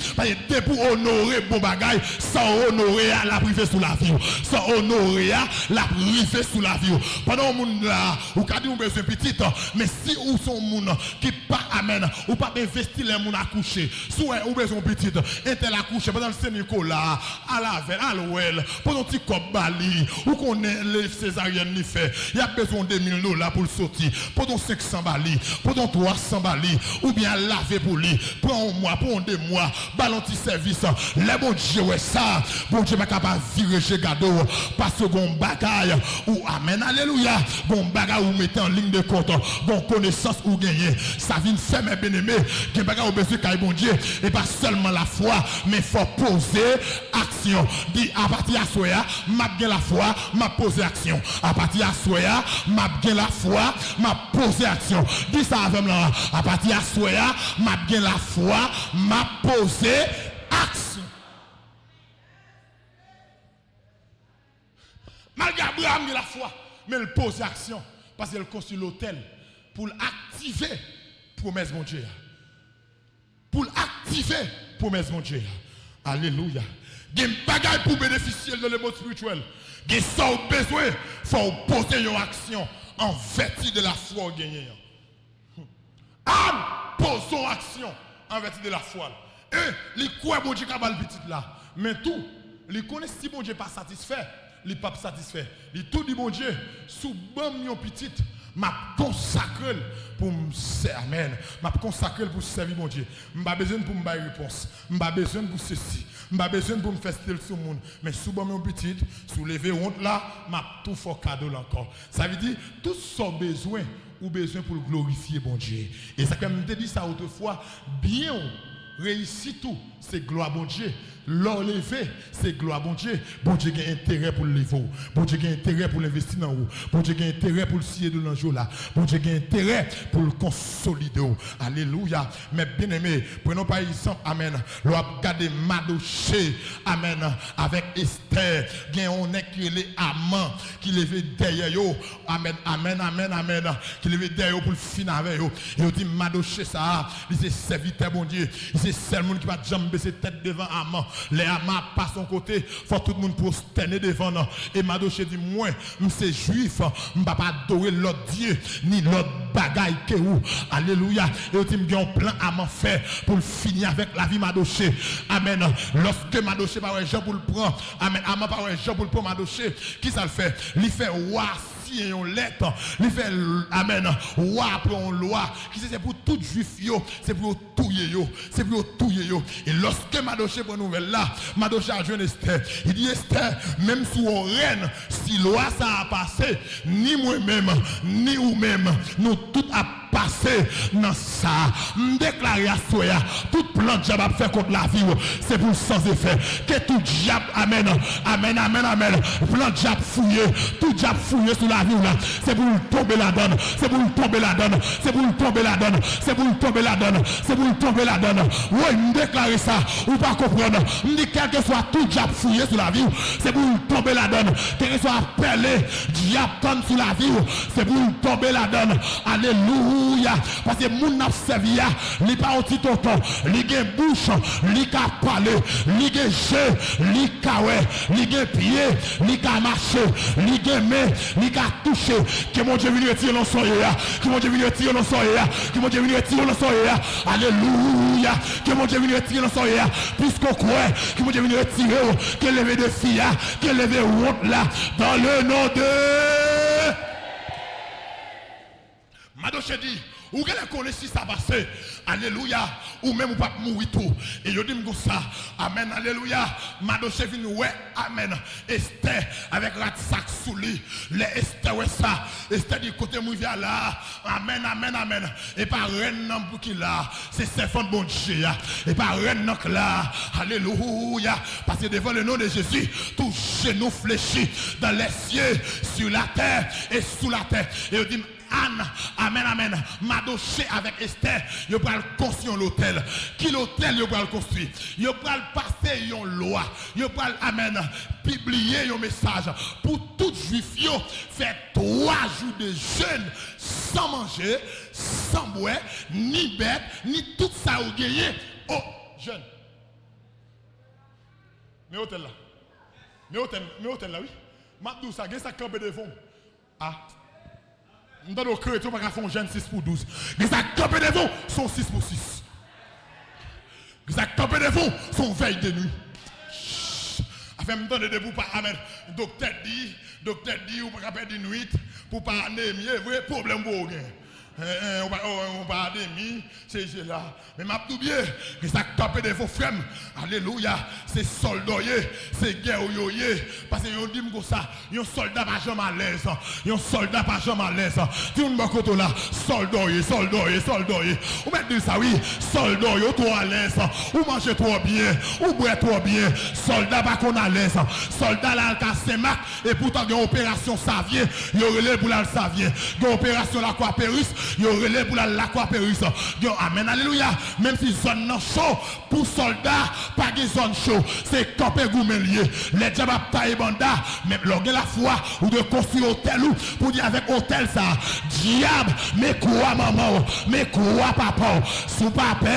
pour honorer bon bagaille, sans honorer la privé sous la vie, sans honorer la privé sous la vie. Pendant le monde là, ou ka di ou besoin petit, mais si ou son monde qui pas amen, ou pas investir les monde à coucher, soit ou besoin petit, et tel à coucher pendant le Saint-Nicolas, à la veille, à l'ouel, pendant un petit cop bali, ou qu'on est les césariennes ni fait, il y a besoin de $1000 pour le sortir, pendant 500 bali, pendant 300 bali, ou bien laver pour lui, prends un mois, prends 2 mois, ballon petit service, les bon Dieu, ouais ça, bon Dieu pas capable de virer chez Gado, parce que bon bagaille, ou amen, alléluia, bon bagaille ou mettez en ligne de compte, bon connaissance ou gagner, ça vient faire mes bien-aimés, que bagaille ou besoin de bon Dieu, et pas seulement la foi, mais il faut poser action. Dit à partir de soya, m'a bien la foi, m'a posé action. À partir de soya, m'a bien la foi, m'a posé action. Dis ça avec moi, à partir de soya, m'a bien la foi, m'a posé action. Malgré Abraham a la foi, mais il pose action parce qu'il construit l'hôtel pour activer promesse de mon Dieu. Pour activer promesse de mon Dieu. Alléluia. Il y a une bagaille pour bénéficier de le monde spirituel. Il y a ça besoin, il faut poser une action en vertu de la foi gagnée. Âme, posons action en vertu de la foi. Et les quoi bon Dieu capable petit là. Mais tout, les connaît si bon Dieu pas satisfait. Les pas satisfait. Les tout dit bon Dieu, sous bon million petit, m'a consacré pour me servir. Amen. M'a consacré pour servir mon Dieu. M'a besoin pour me donner réponse. M'a besoin pour ceci. M'a besoin pour me faire style sur le monde. Mais sous bon million petit, soulever honte là, m'a tout fait cadeau là encore. Ça veut dire tout son besoin ou besoin pour glorifier bon Dieu. Et ça comme je dit ça autrefois, bien réussi tout, c'est gloire bon Dieu. L'or levé, c'est gloire bon Dieu. Bon Dieu a intérêt pour le lever. Bon Dieu a intérêt pour l'investir dans vous. Bon Dieu a intérêt pour le scier de l'ange là. Bon Dieu a intérêt pour le consolider. Alléluia. Mais bien aimé, prenons par exemple, amen. L'on a regardé Madoché, amen, avec Esther. Gen on est qui est amant, qui levait derrière yo. Amen, amen, amen, amen. Qui levait derrière pour le finir avec yo. Et on dit Madoché ça, il c'est serviteur bon Dieu. Il c'est seul monde qui va jamais baisser tête devant amant. Les amants passent son côté, faut tout le monde prosterner devant nous. Et Madoché dit, moi, je suis juif, je ne vais pas adorer l'autre Dieu, ni l'autre bagaille que vous. Alléluia. Et il dit, un plan à m'en faire pour finir avec la vie Madoché. Amen. Lorsque Madoché par un Jean pour le prendre, amen. Amant par un Jean pour le prendre Madoché, qui ça le fait? Il fait roi. Une lettre, il fait amen, roi pour une loi, qui c'est pour tout juif yo, c'est pour tout yo, c'est pour tout yo. Et lorsque Madoché pour nouvelle là, Madoché a joué Esther, il dit Esther, même sous on reine, si loi ça a passé, ni moi-même, ni ou-même, nous tout a passer dans ça. Me déclarer à soi, tout plan de diable fait contre la vie, c'est pour sans effet. Que tout diable, amen, amen, amen, amen. Plan de diable fouillé, tout diable fouillé sur la vie, c'est pour tomber la donne, c'est pour tomber la donne, c'est pour tomber la donne, c'est pour tomber la donne, c'est pour tomber la donne. Oui, me déclarer ça, ou pas comprendre. Me dit quel que soit tout diable fouillé sur la vie, c'est pour tomber la donne. Quel que soit appelé diable sur la vie, c'est pour tomber la donne. Alléluia. Parce que mon n'a servi, il pas au petit tonton, il a bouche, il a parlé, il a jeu, il a ouais, il a pied, il a marché, il a main, il a touché. Que mon Dieu vienne retirer dans son œil, que mon Dieu vienne retirer dans son œil, que mon Dieu vienne retirer dans son œil. Alléluia. Que mon Dieu vienne retirer dans son œil, puisqu'on croit, que mon Dieu vienne retirer, que lever de filles, que lever honte là, dans le nom de Madoche dit, ou qu'elle connaît si ça passe, alléluia, ou même ou pas mourir tout. Et je dis ça, amen, alléluia. Madoche vient, ouais, amen. Esther, avec Ratsak sous lui, les Esther, ouais, ça. Esther dit, côté mourir là, amen, amen, amen. Et pas reine non pour qui là, c'est serpent de bon Dieu, et pas reine non là, alléluia. Parce que devant le nom de Jésus, tout genou fléchit dans les cieux, sur la terre et sous la terre. Et je dis, Anne, amen, amen. Madoché avec Esther, il va construire l'hôtel. Qui l'hôtel il va construire? Il va passer une loi. Il va, amen, publier un message pour tout juif. Faire 3 jours de jeûne sans manger, sans boire, ni bête, ni tout ça au gagné. Oh, jeûne. Mais hôtel là. Mais hôtel là, oui. Mabdou, ça, il y a ça campé de fond. Ah. Nous avons créé tout pour faire un jeune 6 pour 12. Les campés de fond sont 6 pour 6. Les campés de fond sont veille de nuit. Afin de me donner debout par amen. Docteur dit, ou pas de nuit, pour pas anémie, vrai problème pour vous. On va anémie, c'est là. Mais m'a tout bien, que ça campé de vos frères. Alléluia, c'est soldat, c'est guerre parce que on dit comme ça, un soldat pas jamais à l'aise, un soldat pas jamais à l'aise. Tout le monde côté là, soldat. Ou même dire ça oui, soldat trop à l'aise, ou manger trop bien, ou boire trop bien, soldat pas qu'on à l'aise, soldat là casse marque et pourtant une opération ça vient, il y aurait pour la ça vient, une opération la quoi Pérus, il y aurait pour la quoi Pérus. Amen, alléluia. Même si zone non chaud pour soldats, pas de zone chaud, c'est campé goumelier. Les diables taille banda, même l'orgue la foi ou de construire hôtel ou pour dire avec hôtel ça. Diable, mais quoi maman, mais quoi papa, sous papa,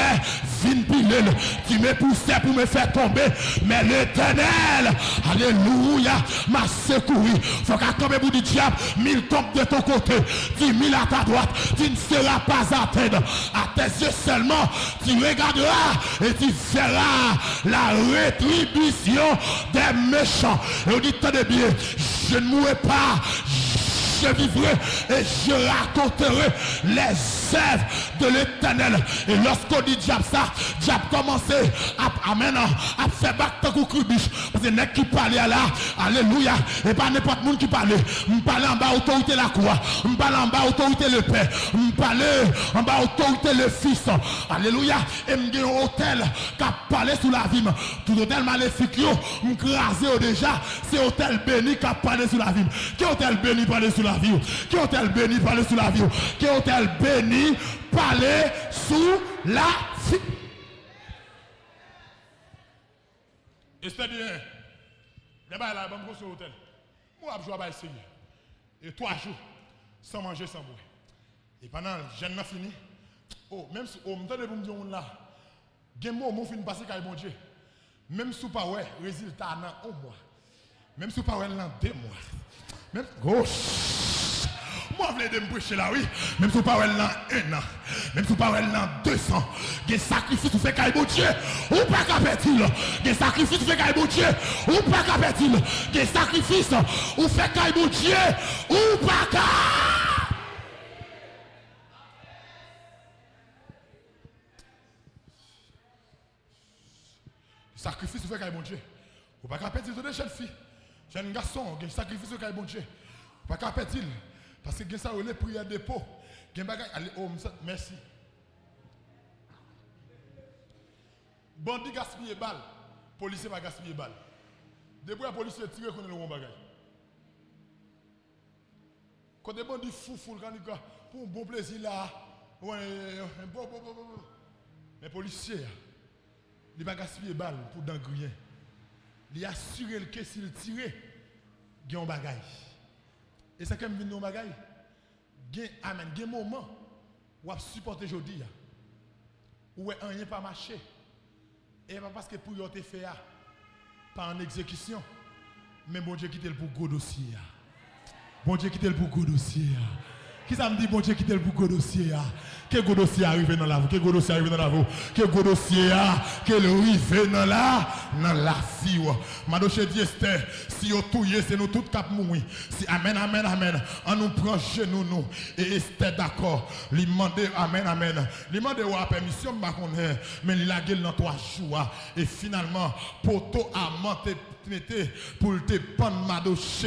vine pilel, tu me poussais pour me faire tomber, mais l'Éternel, alléluia, m'a secouru. Faut qu'à tomber pour du diable, 1000 tombent de ton côté, 10 000 à ta droite, tu ne seras pas atteint. À tes yeux seulement, tu regarderas et tu verras la rétribution des méchants. Et on dit, tenez bien, je ne mourrai pas, je vivrai et je raconterai les œuvres de l'Éternel. Et lorsqu'on dit diable ça, diable commençait à faire battre tant que biche. Parce que n'est qui parlait là, alléluia, et pas n'importe monde qui parlait. On parlait en bas autorité la croix, on parlait en bas autorité le Père, on parlait en bas autorité le Fils. Alléluia. Et me un hôtel qui a parlé sous la vie. Tout hôtel maléfique, on crasé déjà. C'est hôtel béni qui a parlé sous la vie. Qui hôtel béni parlé sous la vie? Qui hôtel béni parler sous la vie? Qui hôtel béni parler sous la vie? Et c'est-à-dire, là-bas, là, je vais sur l'hôtel. Moi, je vais essayer. Et 3 jours, sans manger, sans boire. Et pendant que je n'ai fini, oh, même si on me donne pour me dire là, il y a un mot qui finit passer quand bon Dieu. Même si pas ouais, résultat dans 1 mois. Même si pas ouais, dans 2 mois. Même gauche. Moi, je voulais me prêcher là, oui. Même si pas ouais, dans 1 an. Même si pas ouais, dans 2 ans. Il y a un sacrifice qui fait quand bon Dieu. Ou pas qu'à il y a un sacrifice qui fait quand bon Dieu. Ou pas qu'à il y a un sacrifice qui fait quand bon Dieu. Ou pas qu'à. Sacrifice fait qu'il bon Dieu. Ou pas qu'à perdre de jeunes filles, jeunes garçons, qui sacrifice fait qu'il bon Dieu. Ou pas qu'à perdre parce que ça les prières de peau Allez, oh, merci. Bandi gaspille balle, policier va gaspiller balle. Depuis la police tire qu'on est le bon bagage. Quand des bandits fou quand ils pour un bon plaisir là, ouais, bon. Mais policier, il va gaspiller balle pour d'engrier. Il assure que s'il tire, il y a un bagage. Et ça comme vient un bagage. Amen, il y a un moment où on supporte aujourd'hui. Où rien pas marché. Et pas parce que pour y te fait pas en exécution, mais bon Dieu quitte le pour gros dossier. Bon Dieu quitte le pour gros dossier. Qui ça me dit bon Dieu quitte le pour gros dossier? Que gros dossier arrive dans la vie? Que gros dossier arrive dans la vie? Que gros dossier que le arrive dans la vie? Madoche dit Esther, si on touille, c'est nous tous cap mourir. Si amen, on nous prend genou nous. Et Esther d'accord, lui demander amen. Lui demander la permission, mais il a gueule dans 3 jours. Et finalement, poto a monté pour te prendre Madoche,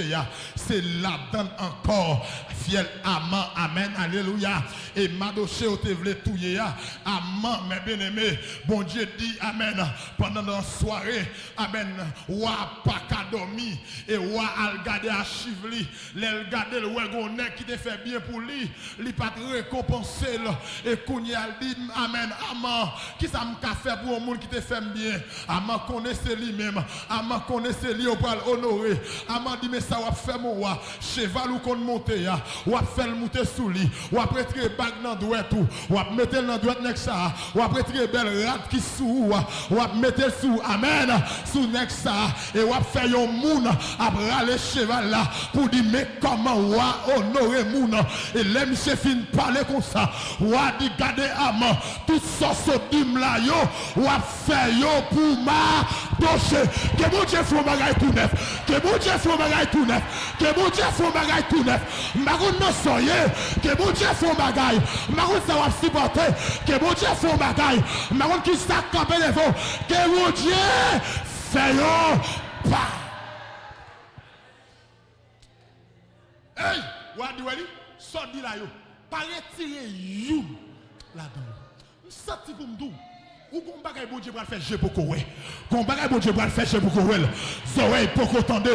c'est là-dedans encore. Fiel amant, amen, alléluia. Et Madoche, on te voulait touiller, amen, mes bien-aimés. Bon Dieu dit amen. Pendant la soirée, amen. Wa pas qu'à dormir. Et wa al garder à chivli. L'el garder le wagonet qui te fait bien pour lui. Li pas récompenser. Et qu'on y a dit amen, amen. Qui ça m'a fait pour un monde qui te fait bien? Amen, connaissez lui-même. Amen, connaissez lui, on peut l'honorer. Amen, dit mais ça va faire mon roi. Cheval ou qu'on monte ya. Ou à faire le monter sous lui. Ou à prêter bague dans doigt tout. Ou à mettre dans doigt nek ça. Ou à prêter belle rat qui sous. Ou à mettre sous amen sous nek ça et ou à faire un moun à braler cheval là pour dire mais comment ou à honorer moun et les monsieur fin parler comme ça. Ou à dit garder amen tout ça sodim là yo ou à faire yo pour ma doche. Que bon Dieu faut bagaille tout neuf. Que bon Dieu faut bagaille tout neuf. Que bon Dieu faut bagaille tout neuf. Maroun non soyez. Que bon Dieu faut bagaille. Maroun ça va supporter. Que bon Dieu faut bagaille. Maroun qui ça camper les veaux. Que bon Dieu fait yo pas. Hey, wadi wali, sorti là yo. Pas retirer you là-dedans. Sorti pour m'dou. Ou qu'on bagaille bon Dieu pour faire jeu pour courir. Qu'on bagaille bon Dieu pour faire jeu pour courir. Zoé pour qu'entendre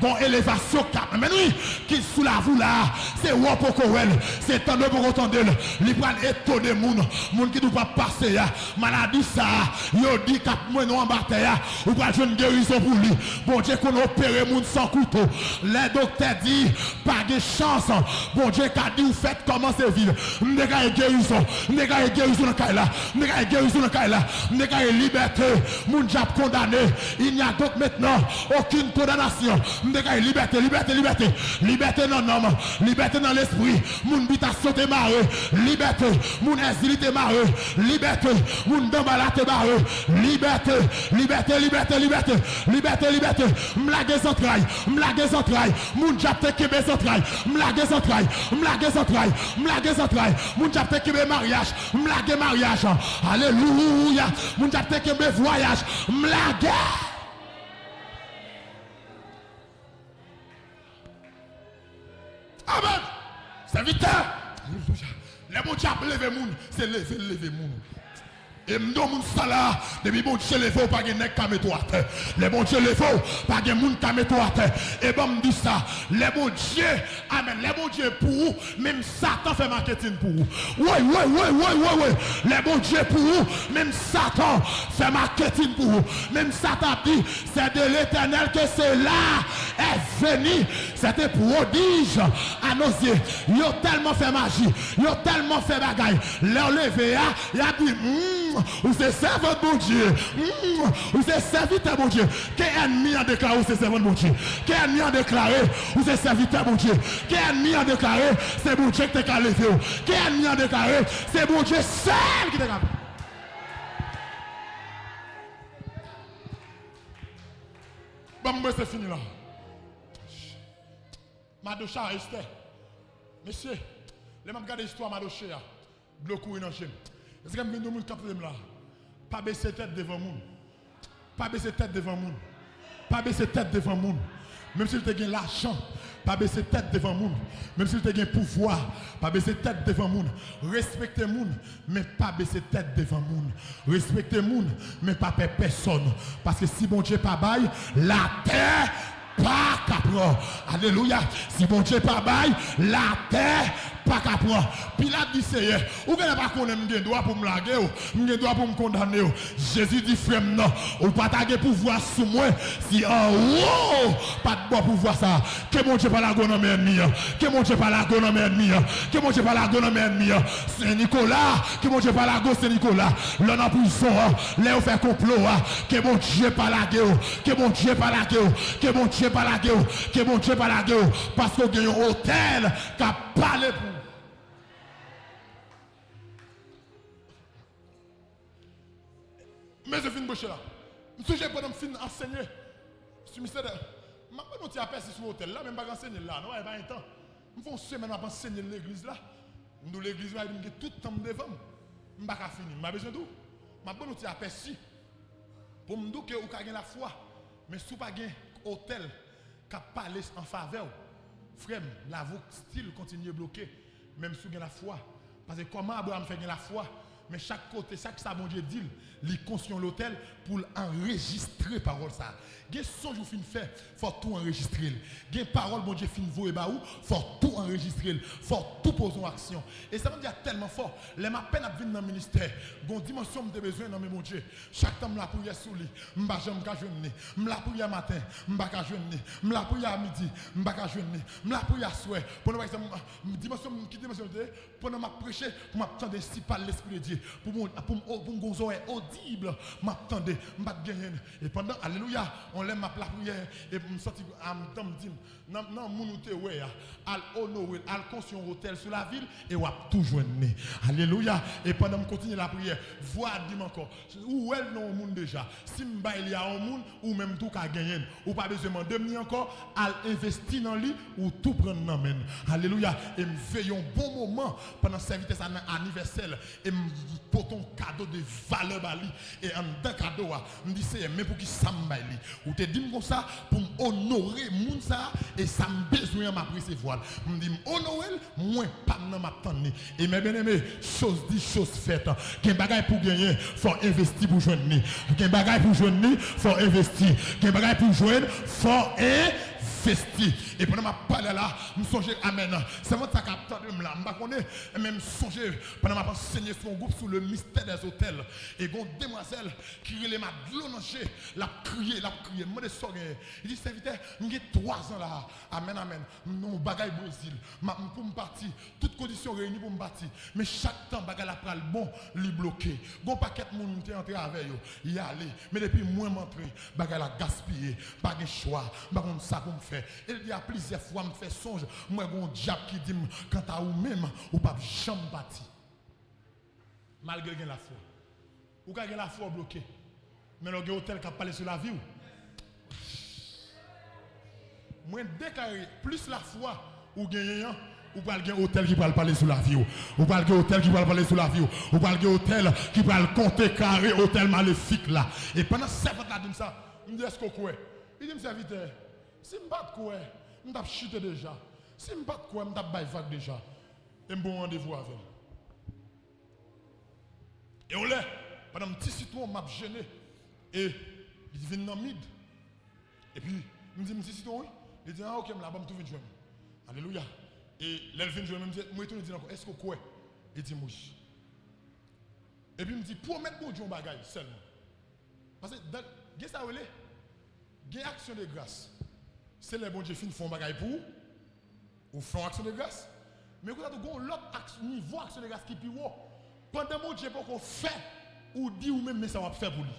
qu'on élévation cap. Mais oui, qui sous la vous là, c'est roi pour courir. C'est tant de pour qu'entendre. Li prend étonner moun qui ne pas passer ya. Maladie ça, yo dit cap moi non en bataille ou pas jeune guérison pour lui. Bon Dieu qu'on opère moun sans couteau. Les docteurs dit pas de chance. Bon Dieu qu'a dit ou faites comment c'est vivre. M'dega guérison, m'dega guérison dans kaila, m'dega guérison dans kaila. N'est qu'à liberté, mon diable condamné. Il n'y a donc maintenant aucune condamnation. N'est qu'à liberté dans l'homme, liberté dans l'esprit. Mon bita sauté marre, liberté, mon exilité marre, liberté, mon dambalate marre, liberté. M'lague entrailles, mon diable te kebe entrailles, m'lague entrailles, mon diable te kebe mariage, m'lague mariage. Alléluia. Moun tapte que mes voyages m'lague. Amen. Serviteur. Alléluia. Les bon Dieu lever moun, c'est lever moun. Et m'don moun ça là, depuis bon Dieu le faut pas gen nek ka mettre à terre. Les bon Dieu le faut pas gen moun ka mettre à terre. Et bon me dit ça, les bon Dieu, amen, les bon Dieu pour vous, même Satan fait marketing pour vous. Oui. Les bon Dieu pour vous, même Satan fait marketing pour vous. Même Satan dit, c'est de l'Éternel que cela est venu. C'était prodige à nos yeux. Ils ont tellement fait magie, ils ont tellement fait bagaille. Leur levé, il a dit, ou c'est servant de mon Dieu. Ou c'est serviteur de mon Dieu. Quel ennemi a déclaré ou c'est servant de mon Dieu? Quel ennemi a déclaré ou c'est serviteur de mon Dieu? Quel ennemi a déclaré c'est mon Dieu qui t'a levé? Quel ennemi a déclaré c'est mon Dieu seul qui t'a levé? Bon, c'est fini là. Madocha Esther. Monsieur, les mêmes gars d'histoire Madocha. Bloqué dans le gym. Est-ce que nous nous captons là? Pas baisser tête devant monde. Pas baisser tête devant monde. Pas baisser tête devant monde. Même s'il te gagne l'argent, pas baisser tête devant le monde. Même s'il te gagne pouvoir, pas baisser tête devant le monde. Respectez le monde, mais pas baisser tête devant le monde. Respectez le monde, mais pas perdre personne. Parce que si bon Dieu pas bail, la terre pas capro. Alléluia. Si bon Dieu pas bail, la terre pas capro. Pilate dit Seigneur, ou bien pas qu'on aime droit pour me laguer, ou droit pour me condamner. Jésus dit frère non, ou pas taguer pouvoir sous moi. Si oh, pas de bon pouvoir ça. Que mon Dieu pas la gonome ennemi. Que mon Dieu pas la gonome ennemi. Que mon Dieu pas la gonome ennemi. Saint Nicolas, que mon Dieu pas la gonome Saint Nicolas. L'on en prison, là on fait complot. Que mon Dieu pas la gueule. Que mon Dieu pas la gueule. Que mon Dieu pas la gueule. Que mon Dieu pas la gueule. Parce qu'on a un hôtel qui a parlé pour. Mais je finis de là. Je suis pendant que je enseigner. Je suis ministère de. Je ne suis pas aperçu sur l'hôtel là, même pas enseigner là. Non, il n'y a pas un temps. Je fais une semaine à enseigner l'église là. Nous, l'église là, il y a tout le temps devant. Je ne suis pas fini. Je besoin de tout. Je ne suis pas aperçu. Pour me dire que vous avez la foi. Mais si vous n'avez pas un hôtel qui parle en faveur, frère, la voix style continue bloqué. Même si vous avez la foi. Parce que comment Abraham fait la foi? Mais chaque côté, chaque ça, bon Dieu dit, il construit l'hôtel pour enregistrer parole ça. Il y a son jour fin fait, faut tout enregistrer. Il y a parole, bon Dieu fin voyer ba ou, faut tout enregistrer, faut tout poser en action. Et ça veut dire tellement fort, les ma peine à venir dans le ministère, bon dimension de besoin dans mon Dieu. Chaque temps la prière sous lui, m'ba jamais ka jeûner, m'la prière matin, m'ba ka jeûner, m'la prière à midi, m'ba ka jeûner, m'la prière soir. Pendant par exemple dimension qui dimension de pendant m'a prêcher, pour m'attendre si par l'esprit de Dieu, pour mon oreille audible, m'attendre, m'ba gagner. Et pendant alléluia, on l'aime ma prière et me sorti me dit non moun te ouais al honorer al construire un hôtel sur la ville et on tout joindre. Alléluia. Et pendant me continuer la prière, voir dit encore où elle non monde déjà. Si m'ba il y a un monde ou même tout ka gagner ou pas besoin de encore al investir dans lui ou tout prendre dans main. Alléluia. Et me veille un bon moment pendant service anniversaire et me porte un cadeau de valeur bali et en d'un cadeau me dit c'est mais pour qui ça m'ba li ou te dit comme ça pour honorer moun ça et ça me besoin m'a recevoir me dit honorer moins pas dans m'attendre et mes bien-aimés chose dit chose faite qu'un bagage pour gagner faut investir pour joindre qu'un bagage pour joindre faut investir qu'un bagage pour joindre faut investi. Et pendant ma parole là, je me songe amen. C'est moi qui ai là. Je même songer pendant ma enseigné son groupe sur le mystère des hôtels. Et une demoiselle qui relève ma glonche, l'a crié. Moi de sortir. Il dit serviteur, j'ai 3 ans là. Amen, amen. Mon bagaille Brésil. Pour me partir, toutes conditions réunies pour me partir. Mais chaque temps bagaille la pral bon, li bloqué. Bon paquet de monde qui entré avec yo, y aller. Mais depuis moi m'entrer, bagaille la gaspiller, pas de choix, pas comme ça pour me faire. Il dit à plusieurs fois me fait songe, moi un diable qui dit quant à ou même ou pas jamais bâti. Malgré la foi. Ou gagne la foi bloquée. Mais le hôtel qui a parlé sur la vie. Moi déclaré plus la foi ou gagnant ou pas le hôtel qui va parler sur la vie ou pas le hôtel qui va parler sur la vie ou pas le hôtel qui va le compter carré hôtel maléfique là. Et pendant 7 ans là dit ça, me dit est-ce qu'on croit? Il dit me serviteur, si me pas quoi, me t'a chuté déjà. Si me pas quoi, me t'a bail vague déjà. Et me bon rendez-vous avec. Et on l'est pendant un petit citron m'a gêné et il vient dans mid. Et puis il me dit petit citron oui. Il dit ah OK, me la bam tout vient jouer. Alléluia. Et l'elvin je me dit moi tout dit encore est-ce que quoi? Il dit oui. Et puis il me dit promettre bon Dieu un bagage seulement. Parce que dans ça relé gain action de grâce. C'est les bon Dieu fin font bagage pour ou font action de grâce. Mais quand tu as l'autre niveau action de grâce qui plus haut pendant mon Dieu pour qu'on fait ou dit ou même mais ça va faire pour lui.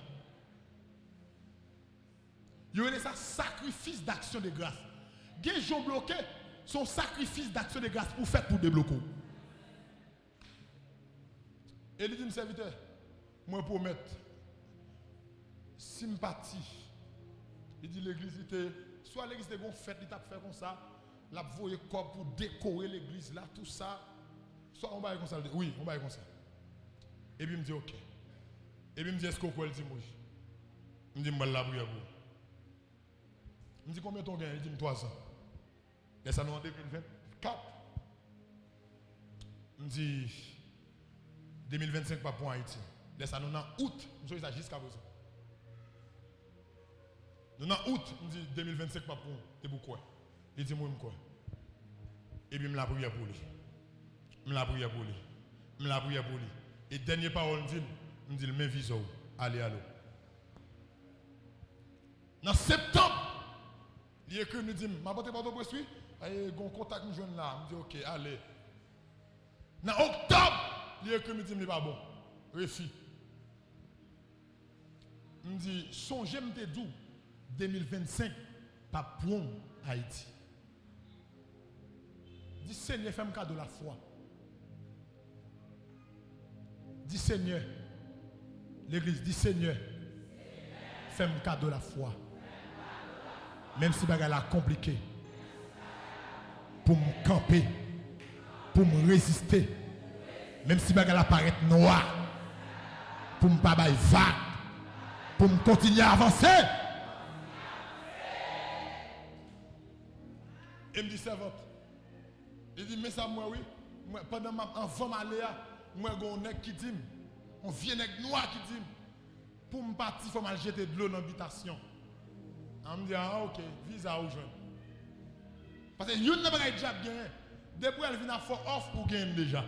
Il y a ça sacrifice d'action de grâce. Des gens bloqués, son sacrifice d'action de grâce pour faire pour débloquer. Et il dit un serviteur, moi promettre, sympathie. Il dit l'église était, soit l'église était une fête, il t'a fait comme ça, la voyé corps pour décorer l'église là, tout ça. Soit on va comme ça, oui, on va comme ça. Et puis il me dit ok. Et puis il me dit est-ce qu'on peut le dire moi? Il me dit moi la prière pour. Je dis combien ton gain? Il dit 3 ans. Et ça nous en 2024. Je dis 2025 pas pour Haïti. Laisse ça nous en août. Je dis ça jusqu'à présent. Nous en août, je dis 2025 pas pour. C'est pourquoi? Il dit moi quoi? Et puis je me la prière pour lui. Je me la prière pour lui. Je me la prière pour lui. Et dernière parole, je me dis le même visage. Allez, allô. Dans septembre, il écrit, nous dit, ma bonne pardon, oui, il y a un contact, nous jeune là. Je me dis, ok, allez. Dans octobre, il écrit, nous dit, mais pas bon. Réfi. Je me dis, songez, me dit, 2025, pas pour Haïti. Dis Seigneur, fais-moi cadeau de la foi. Dis Seigneur, l'église, dis Seigneur, fais-moi cadeau de la foi. Même si bagarre la compliqué. Pour me camper, pour me résister. Même si bagarre apparaît noir, pour me pas bailler vague, pour me continuer à avancer. Et me dit servante. Il dit, mais ça, moi, oui. Moi, pendant ma enfant, moi, j'ai un nègre qui dit, on vient nègre noir qui dit, pour me partir, il faut mal jeter de l'eau dans l'habitation. On me dit, ah, ok, visa ou jeune. Parce que yon n'a pas de job gagné. Depuis elle vient à fort off ou gagne déjà.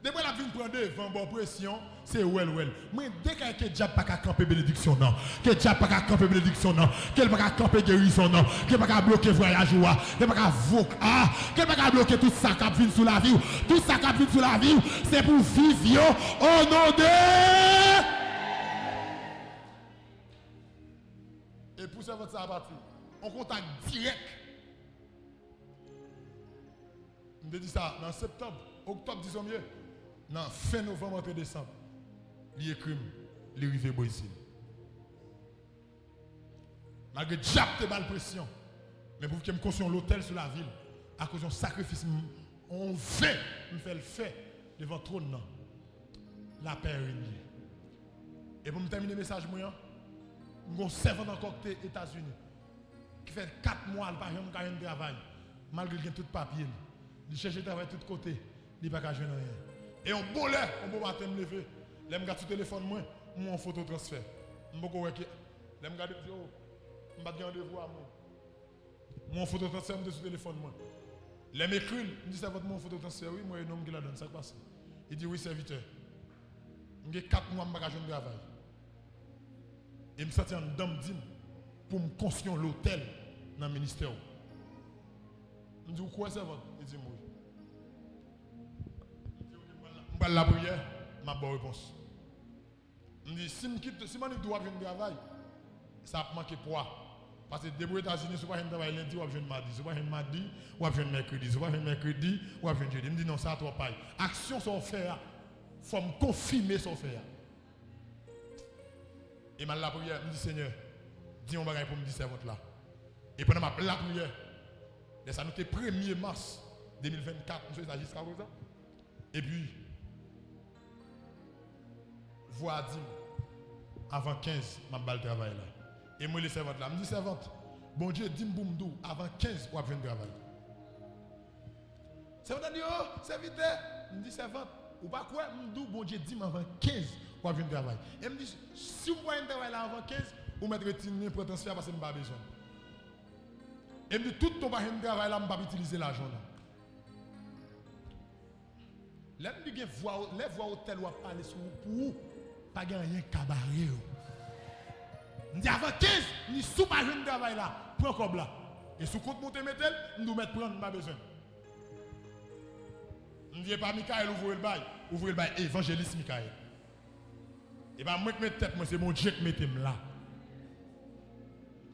Depuis elle vient prendre devant bonne pression, c'est well. Moi dès que job pas camper bénédiction non, que job pas camper bénédiction non, qu'elle pas camper guérison non, qu'elle pas bloquer voyage ou, qu'elle pas voc qu'elle pas bloquer tout ça qui vient sous la vie, tout ça qui vient sous la vie, c'est pour vivre au nom de. Et pour ça votre ça à partir. On contact direct. Je me dis ça dans septembre, octobre, disons mieux. Dans fin novembre, entre décembre. Il écrit, il est arrivé Brésil. Malgré diable de balle pression. Mais pour que je me conscient l'hôtel sur la ville, à cause d'un sacrifice, on fait, me fait le fait devant le trône. La paix est réunie. Et pour me terminer le message, moi, je suis servant encore aux États-Unis. Qui fait 4 mois, il n'a pas de travail. Malgré qu'il a tout papier. Il cherche le travail de tous côtés. Il n'a pas de rien. Et on boule, on peut matin me lever. Je regarde sur le téléphone, moi, mon photo transfert. Je regarde, je regarde, je ne pas de rendez-vous à moi. Mon photo transfert, je sur le téléphone, moi. Je m'écris, je dis, c'est votre mon photo transfert, oui, moi, un homme qui la donne, ça passe. Il dit, oui, serviteur. J'ai 4 mois, je n'ai pas de travail. Et je me sens en dame pour me construire l'hôtel dans le ministère. Je me dis, quoi c'est votre? Il dit, moi. Je vais la prière, ma bonne réponse. Je me dis, si je dois faire un travail, ça va manquer poids. Parce que depuis les États-Unis, si je ne travail lundi, ou je mardi. Si je ne mardi, ou je mercredi. Si je mercredi, ou je jeudi. Je me dis, non, ça ne va pas. Action sont faites. Il faut me confirmer son faire. Et je la prière, je me dis, Seigneur, dis un bagage pour me dire servante là. Et pendant ma prière, ça nous était 1er mars 2024, nous sommes jusqu'à présent. Et puis, voix dit, avant 15, je vais travail là. Et moi, les servantes là, je me dis, servante, bon Dieu, dis-moi, avant 15, je vais travailler. Servante a dit, oh, serviteur, je me dis, servante, ou pas quoi, je me dis, bon Dieu, dis-moi, avant 15, je vais travailler. Et je me dis, si vous voyez un travail là avant 15, vous mettez une potentiel parce que je n'ai pas besoin. Et je me dis, tout ton travail là, je ne vais pas utiliser l'argent là. Là, je me dis, les voix hôtel ou parler sur vous, pas gagner cabaret. Je dis, avant 15, je ne suis pas un travail là, prends comme là. Et sous compte monter métal, je dois mettre prendre, pas besoin. Je ne dis pas Michael ouvrir le bail, évangéliste Michael. Et bien, moi qui mets tête, c'est mon Dieu qui mette là.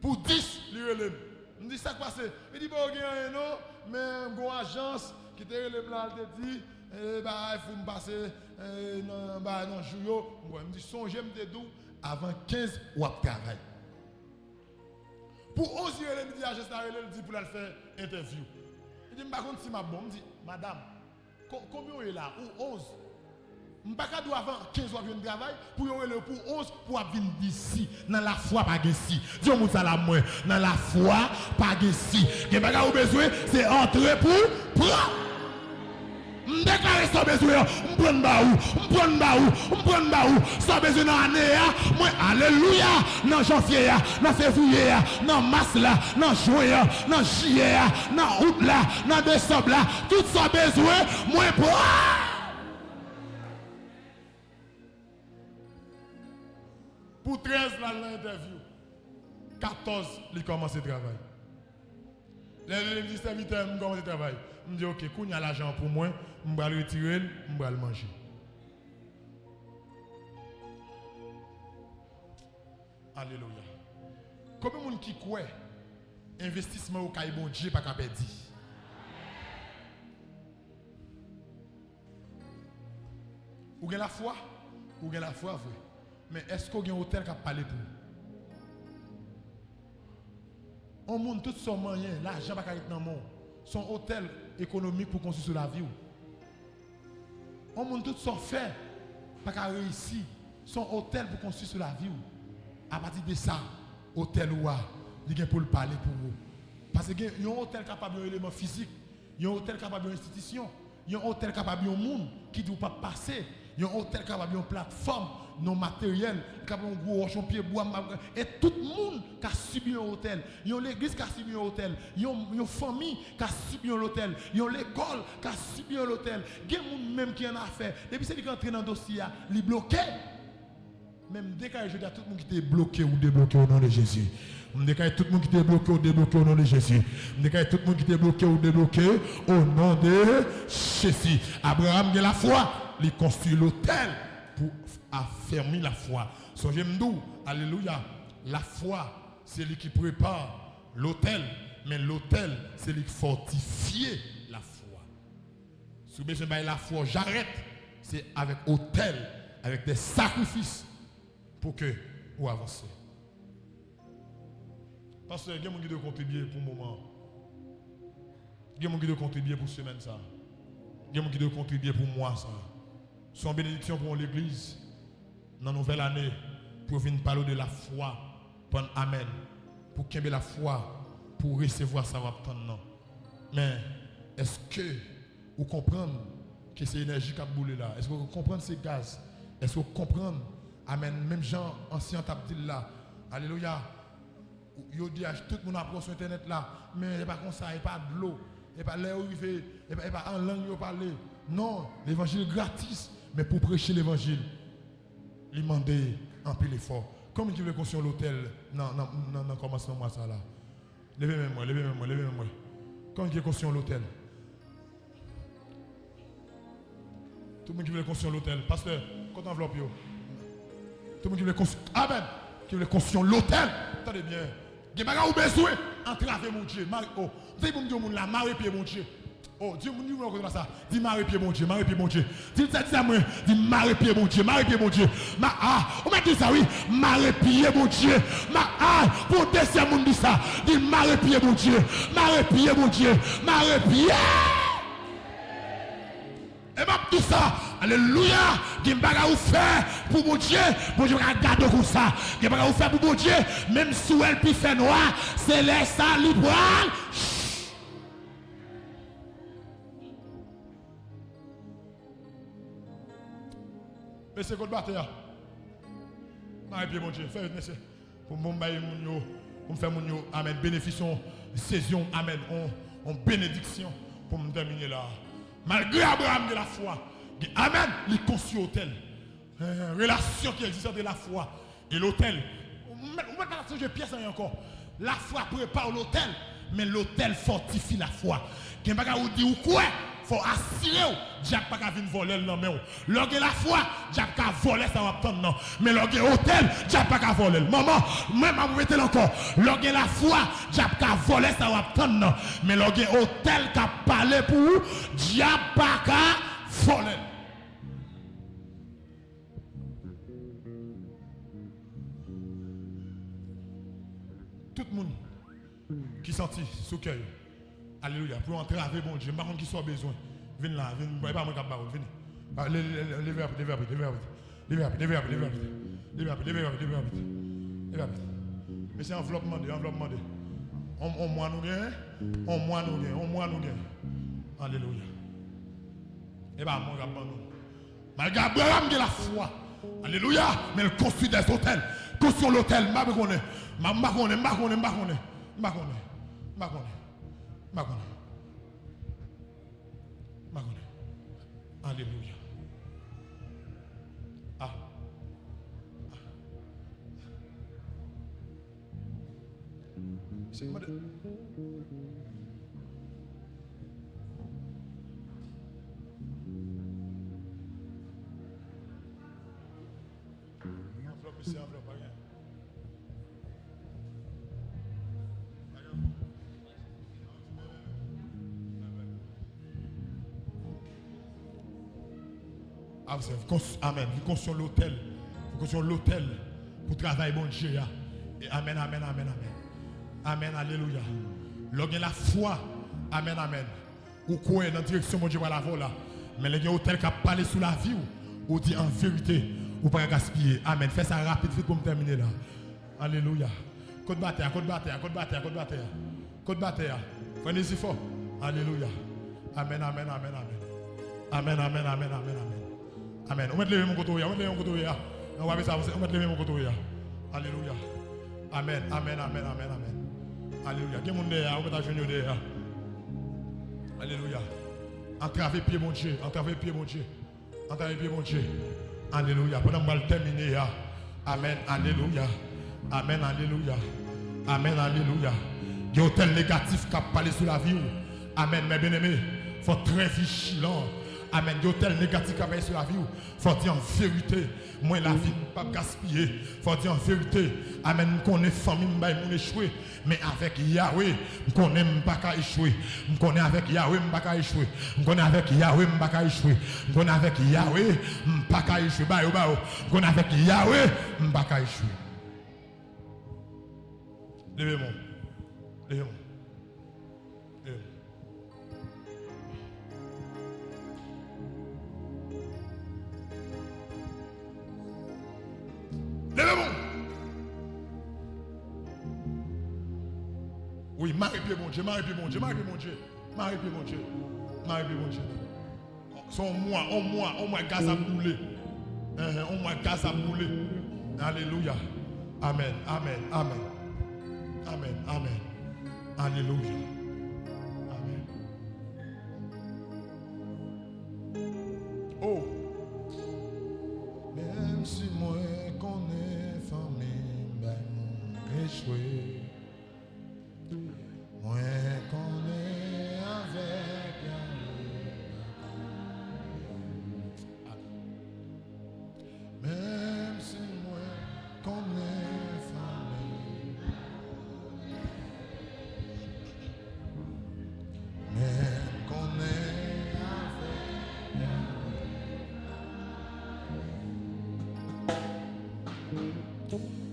Pour 10, il relève. Je dis, ça passe. Il dit, bon, il y a non, mais une agence qui te relève là, elle te dit, il faut me passer dans le jour. Je me dis, songez, je me dis, avant 15, ou à travail. Pour 11 heures, il me dit, l'agence dit pour aller faire interview. Il dit, par contre, si ma bonne, je dis, madame, combien est là? Ou 11? Je ne peux pas avant 15 heures de travail pour aller pour 11 pour venir d'ici. Dans la foi, pas de si. Dis-moi ça là, moi. Dans la foi, pas de si. Ce que vous besoin, c'est entrer pour prendre. Je déclare sans besoin, je prends baou, je prends baou, je prends baou, sans besoin dans l'année, moi, alléluia, dans janvier, dans février, dans mars, dans juin, dans juillet, dans août, dans décembre, tout ça besoin, moi, pour 13 là, l'interview, 14, il commence le travail. Les me dit serviteur, je commence le travail. Je me dis, ok, quand il y a l'argent pour moi, je vais le retirer, je vais le manger. Alléluia. Combien de gens qui croient investissement au caille bon Dieu pas qu'à perdre? Ou avez la foi? Ou avez la foi, vrai? Mais est-ce qu'on a un hôtel qui a parlé pour vous? On monte tout son moyen, l'argent pas dans le monde. Son hôtel économique pour construire sur la vie. On monte tout son fait, pas qu'à réussir. Son hôtel pour construire sur la vie. À partir de ça, hôtel ou il y a pour le parler pour vous. Parce qu'il y a un hôtel capable d'un élément physique, il y a un hôtel capable d'une institution, il y a un hôtel capable d'un monde qui ne doit pas passer, il y a un hôtel capable d'une plateforme non matériel, capable d'un gros champion bois, et tout le monde qui a subi un hôtel. Il y a l'église qui a subi un hôtel, il y a une famille qui a subi un hôtel, il y a l'école qui a subi un hôtel, il y a des gens même qui en a fait. Depuis c'est qui entré dans le dossier, il est bloqué. Même dès que je dis à tout le monde qui était bloqué ou débloqué au nom de Jésus. Dès que tout le monde qui était bloqué ou débloqué au nom de Jésus. Dès que tout le monde qui était bloqué ou débloqué au nom de Jésus. Abraham a la foi, il construit l'autel pour affermir la foi. Songez-moi, alléluia, la foi, c'est lui qui prépare l'autel, mais l'autel, c'est lui qui fortifie la foi. Si vous besoin de la foi, j'arrête. C'est avec autel, avec des sacrifices pour que vous avancez. Parce que il y a des gens qui doivent contribuer pour le moment. Il y a des gens qui doivent contribuer pour semaine ça. Il y a des gens qui doivent contribuer pour moi ça. C'est une bénédiction pour l'église. Dans la nouvelle année, pour venir parler de la foi. Pour Amen. Pour qu'il y ait la foi, pour recevoir ça va attendre. Mais est-ce que vous comprenez que c'est l'énergie qui a boulé là? Est-ce que vous comprenez ces gaz? Est-ce que vous comprenez? Amen. Même gens anciens t'abdil là. Alléluia. Yo dit tout le monde approche sur internet là, mais il n'y a pas comme ça, il n'y a pas de l'eau, il n'y a pas l'air où il fait, il n'y a pas en langue où parler. Non, l'évangile gratis, mais pour prêcher l'évangile, il demande un peu l'effort. Comme il veut construire l'hôtel, non, commencement moi ça là. Levez-moi, levez-moi, levez-moi. Comme il veut construire l'hôtel. Tout le monde qui veut construire l'hôtel, pasteur, quand enveloppe yo. Tout le monde qui veut construire, amen, qui veut construire l'hôtel, attendez bien. Il y a des besoin entraver mon Dieu. Oh, dis pour me dire là, marie pied mon Dieu. Oh, Dieu me dit ça. Dis marie pied mon Dieu, marie pied mon Dieu. Dis ça moi, dis marie pied mon Dieu, marie pied mon Dieu. On m'a dit ça oui, marie pied mon Dieu. Pour deuxième monde dit ça. Dis marie pied mon Dieu, marie pied mon Dieu, marie pied. Et m'a dit ça. Alléluia. Qui m'a ou faire pour mon Dieu. Bon Dieu regarde comme ça. Qui m'a ou faire pour mon Dieu. Même si elle peut faire noir, c'est les ça libre. Mais c'est quoi le bâtard? Marie mon Dieu, fais monsieur. Pour mon bail mon yo, pour faire mon yo, amen, bénéfiction, saison, amen, on bénédiction pour me terminer là. Malgré Abraham de la foi, amen, il construit l'hôtel. Relation qui existe entre la foi et l'hôtel. On ne peut pas changer pièce encore. La foi prépare l'hôtel, mais l'hôtel fortifie la foi. Quelqu'un ne peut pas dire quoi? Il faut assurer que Dieu n'a pas venir voler le nom. Lorsque la foi, Dieu n'a pas voler ça va prendre. Mais lorsque l'hôtel, Dieu n'a pas voler. Maman, même à vous mettez encore. Lorsque la foi, Dieu n'a pas voler ça va prendre. Mais lorsque l'hôtel qui a parlé pour vous, Dieu n'a pas voler. Tout le monde qui sentit sous cœur. Alléluia. Pour entrer avec bon Dieu, par contre qui soit besoin. Venez là, venez, pas moi qui parole, venez. Mais c'est enveloppe demandé. On moi nous gagne. Alléluia. Et bien, mon gars, malgré Abraham qui a la foi. Alléluia. Mais il construit des hôtels. Construit l'hôtel. Je Alléluia. C'est moi. C'est enveloppe, rien. Amen. Vous construisez l'hôtel. Vous construisez l'hôtel pour travailler bon Dieu. Et amen. Amen, alléluia. Lorsque la foi, amen. Ou quoi dans la direction mon Dieu va la voler. Mais les hôtel qui a parlé sous la vie, ou dit en vérité, ou pas gaspiller. Amen. Fais ça rapide, vite pour me terminer là. Alléluia. Côte bataille. Prenez-y fort. Alléluia. Amen. Amen. On va lever mon côté. On va lever mon côté. Alléluia. Amen. Alléluia. Quel monde est là? On va t'ajouter derrière. Alléluia. Entravez pied mon Dieu. Entravez pied mon Dieu. Alléluia. Pendant que je vais terminer. Amen. Alléluia. Amen. Il y a un tel négatif qui a parlé sur la vie. Amen. Mes bien-aimés, il faut être très vigilant. Amen. Il y a un tel négatif qui a parlé sur la vie. Il faut dire en vérité. Moi, la vie, ne pas gaspiller. Il faut dire en vérité. Amen. Nous connaissons famille, nous échouer. Mais avec Yahweh, nous connaissons pas qu'à échouer. Nous connaissons avec Yahweh, nous pas qu'à échouer. Nous connaissons avec Yahweh, nous pas qu'à échouer. Nous connaissons avec Yahweh, nous pas qu'à échouer. Nous connaissons avec Yahweh, nous pas qu'à échouer. Levez-moi. Oui, marie-pied mon Dieu. Son moi, gaz à bouler. Gaz à bouler. Alléluia. Amen. Alléluia. Amen. Oh. Même si moi connais famille, ben échoué. Moi connais avec même si moi connais famille, même connais avec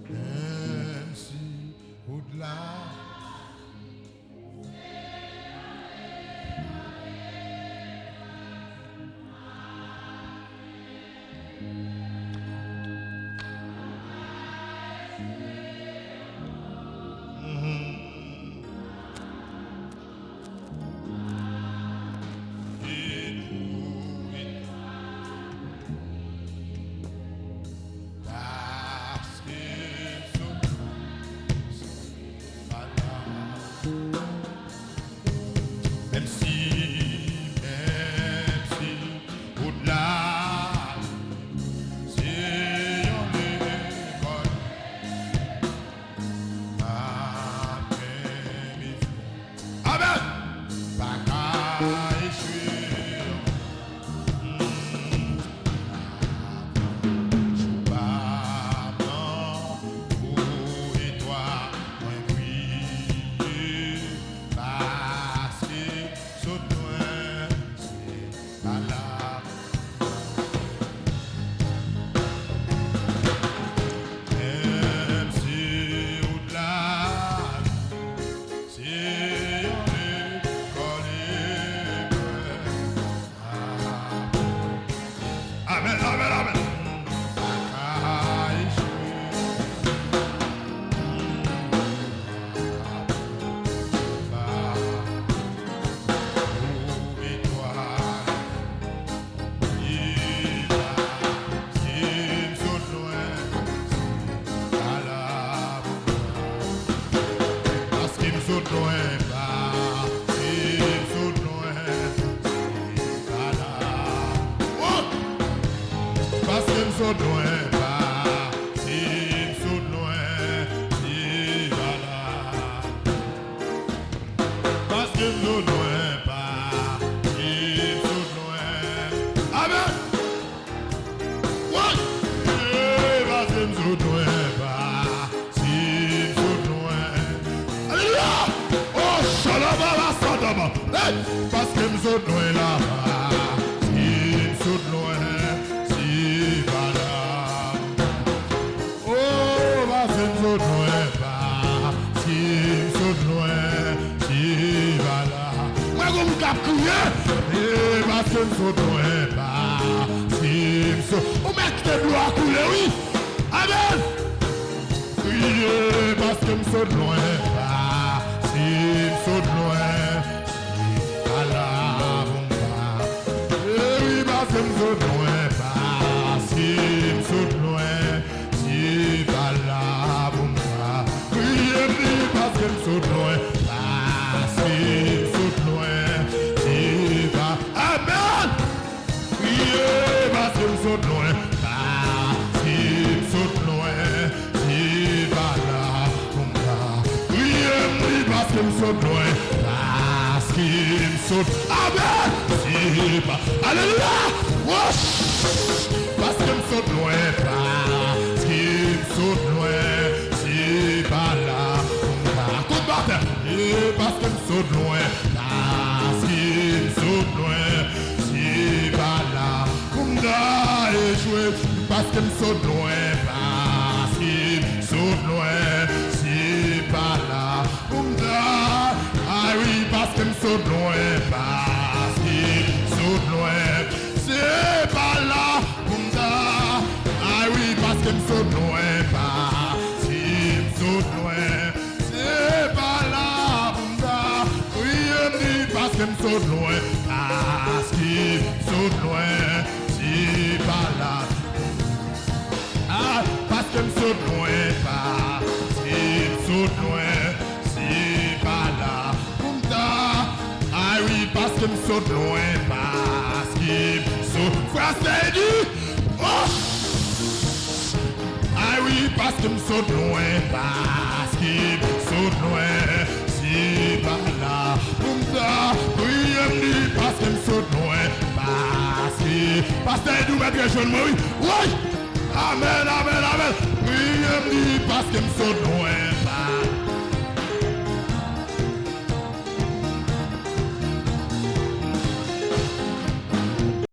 même si au saute loin, si saute loin. Alléluia! Oh, shalom, sadama. Parce que me saute loin là-bas, si saute loin, si va là. Oh, parce que me saute loin, si saute loin, si va là. Moi, je me cap crier, parce que me saute loin, si saute. Oh, mec, t'es bleu à couler, oui. Amen. Crier, parce que me saute loin, si me saute loin. Si me saute loin, si me saute loin, si pas là, bon pas. Priez-moi parce que me saute loin, si me saute loin, si pas. Amen. Priez parce que me saute loin, si me saute loin, si pas là, bon pas. Priez-moi parce que me saute loin, si me saute. Amen. Si pas. Alléluia. Parce que me saute loin, parce qu'il me saute loin, c'est pas là, coup de bâton. Et parce que me saute loin, parce qu'il me saute loin, c'est pas là, comme d'à échoué. Parce que me saute loin, parce qu'il me saute loin, c'est pas là, comme d'à. Ah oui, parce que me saute loin, parce qu'il me saute loin. C'est pas là, Bunda. Ah oui, parce que me saute loin, parce qu'il me saute loin. C'est pas là, Bunda. Oui, parce que me saute loin, parce qu'il me saute loin. C'est pas là. Ah, parce que me saute loin, parce qu'il me saute loin. C'est pas là, Bunda. Ah oui, parce que me saute loin, parce qu'il frère Seigneur, oh! Ah oui, parce que me saute loin, parce qu'il me saute loin, c'est pas là, comme ça, oui, parce que me saute loin, parce qu'il, parce que nous mettre jeune moi, oui, amen, amen, amen, oui, parce que me saute loin,